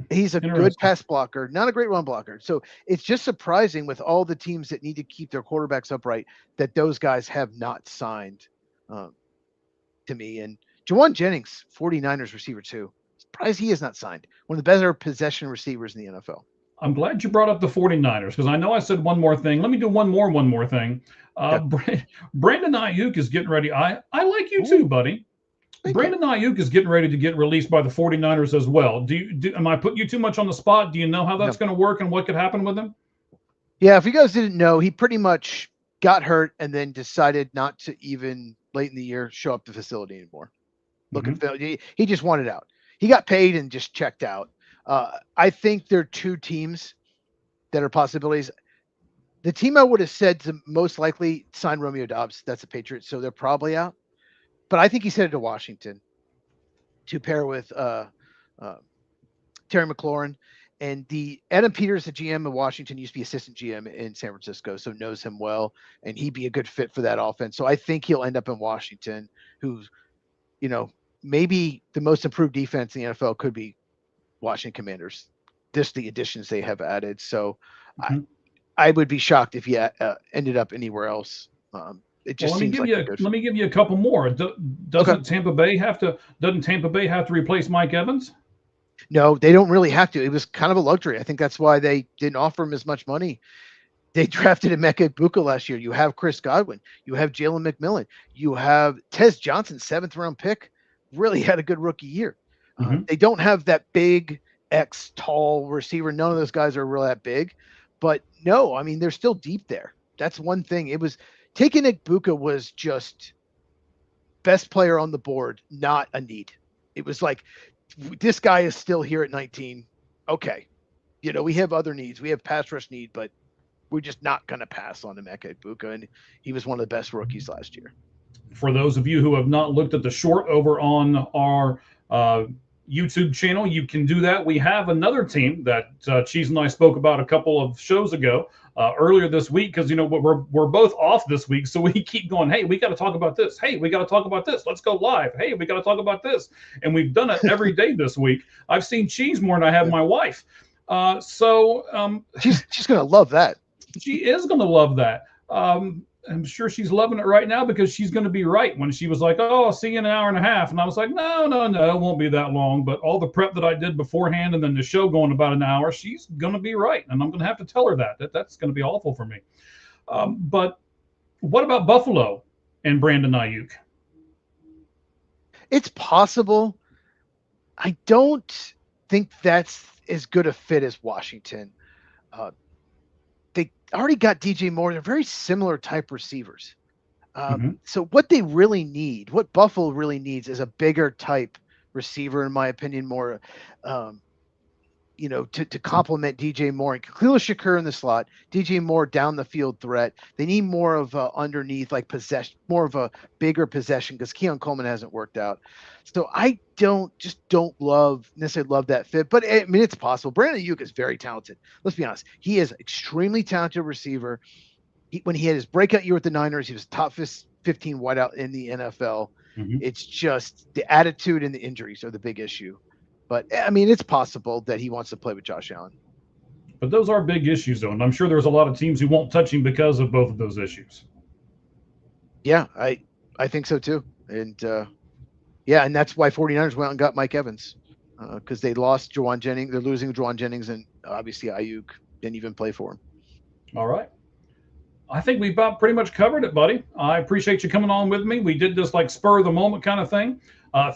He's a good pass blocker, not a great run blocker. So it's just surprising, with all the teams that need to keep their quarterbacks upright, that those guys have not signed, to me. And Jawan Jennings, 49ers receiver too. Surprised he is not signed. One of the better possession receivers in the NFL. I'm glad you brought up the 49ers, because I know I said one more thing. Let me do one more thing. Brandon Ayuk is getting ready. I like you too, buddy. Brandon Ayuk is getting ready to get released by the 49ers as well. Am I putting you too much on the spot? Do you know how that's going to work and what could happen with him? Yeah, if you guys didn't know, he pretty much got hurt and then decided not to even late in the year show up to the facility anymore. He just wanted out. He got paid and just checked out. I think there are 2 teams that are possibilities. The team I would have said to most likely sign Romeo Doubs. That's a Patriot, so they're probably out. But I think he's headed to Washington to pair with Terry McLaurin. And the Adam Peters, the GM of Washington, used to be assistant GM in San Francisco, so knows him well, and he'd be a good fit for that offense. So I think he'll end up in Washington, who's, maybe the most improved defense in the NFL could be Washington Commanders. Just the additions they have added. So I would be shocked if he ended up anywhere else. It just seems like let me give you a couple more. Doesn't Tampa Bay have to replace Mike Evans? No, they don't really have to. It was kind of a luxury. I think that's why they didn't offer him as much money. They drafted Emeka Egbuka last year. You have Chris Godwin. You have Jalen McMillan. You have Tez Johnson, 7th round pick. Really had a good rookie year. They don't have that big tall receiver. None of those guys are really that big. But no, I mean, they're still deep there. That's one thing. It was taking Egbuka was just best player on the board, not a need. It was like, this guy is still here at 19. Okay. We have other needs. We have pass rush need, but we're just not going to pass on Emeka Egbuka. And he was one of the best rookies last year. For those of you who have not looked at the short over on our YouTube channel, you can do that. We have another team that Cheese and I spoke about a couple of shows ago, earlier this week, because we're both off this week, so we keep going, hey, we got to talk about this, hey, we got to talk about this, let's go live, hey, we got to talk about this, and we've done it every day this week. I've seen Cheese more than I have my wife, so she's gonna love that. She is gonna love that. I'm sure she's loving it right now, because she's going to be right when she was like, oh, I'll see you in an hour and a half. And I was like, no, it won't be that long. But all the prep that I did beforehand and then the show going about an hour, she's going to be right. And I'm going to have to tell her that's going to be awful for me. But what about Buffalo and Brandon Ayuk? It's possible. I don't think that's as good a fit as Washington. They already got DJ Moore. They're very similar type receivers. So what they really need, what Buffalo really needs, is a bigger type receiver, in my opinion, more, to complement DJ Moore. And Khalil Shakur in the slot, DJ Moore down the field threat. They need more of a underneath, like possession, more of a bigger possession, because Keon Coleman hasn't worked out. So I don't necessarily love that fit, but I mean, it's possible. Brandon Ayuk is very talented. Let's be honest. He is extremely talented receiver. When he had his breakout year with the Niners, he was top 15 wideout in the NFL. It's just the attitude and the injuries are the big issue. But I mean, it's possible that he wants to play with Josh Allen. But those are big issues, though, and I'm sure there's a lot of teams who won't touch him because of both of those issues. Yeah, I think so too. And and that's why 49ers went and got Mike Evans, because they lost Jawan Jennings. They're losing Jawan Jennings, and obviously Ayuk didn't even play for him. All right. I think we've about pretty much covered it, buddy. I appreciate you coming on with me. We did this like spur of the moment kind of thing.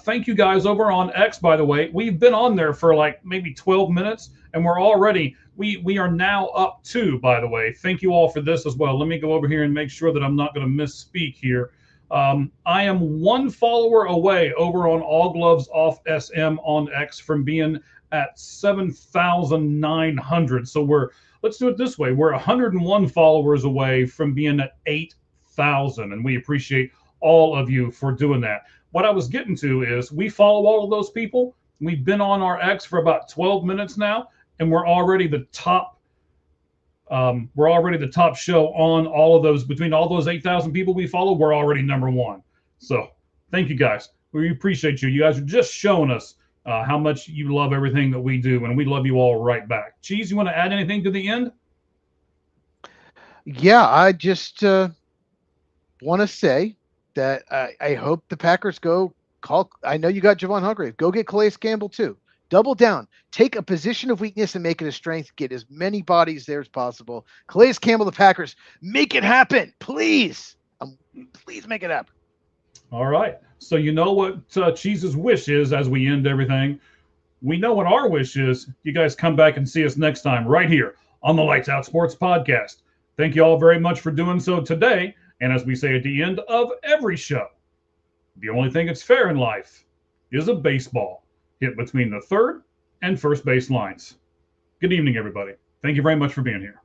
Thank you guys over on X, by the way. We've been on there for like maybe 12 minutes, and we're already, we are now up to, by the way. Thank you all for this as well. Let me go over here and make sure that I'm not going to misspeak here. I am 1 follower away over on All Gloves Off SM on X from being at 7,900. So let's do it this way. We're 101 followers away from being at 8,000, and we appreciate all of you for doing that. What I was getting to is we follow all of those people. We've been on our X for about 12 minutes now, and we're already the top. We're already the top show on all of those. Between all those 8,000 people we follow, we're already #1. So thank you guys. We appreciate you. You guys are just showing us how much you love everything that we do, and we love you all right back. Cheese, you want to add anything to the end? Yeah, I just want to say that I hope the Packers go call. I know you got Javon Hargrave. Go get Calais Campbell too. Double down. Take a position of weakness and make it a strength. Get as many bodies there as possible. Calais Campbell, the Packers, make it happen, please. Please make it happen. All right. So you know what Cheese's wish is as we end everything. We know what our wish is. You guys come back and see us next time right here on the Lights Out Sports Podcast. Thank you all very much for doing so today. And as we say at the end of every show, the only thing that's fair in life is a baseball hit between the third and first base lines. Good evening, everybody. Thank you very much for being here.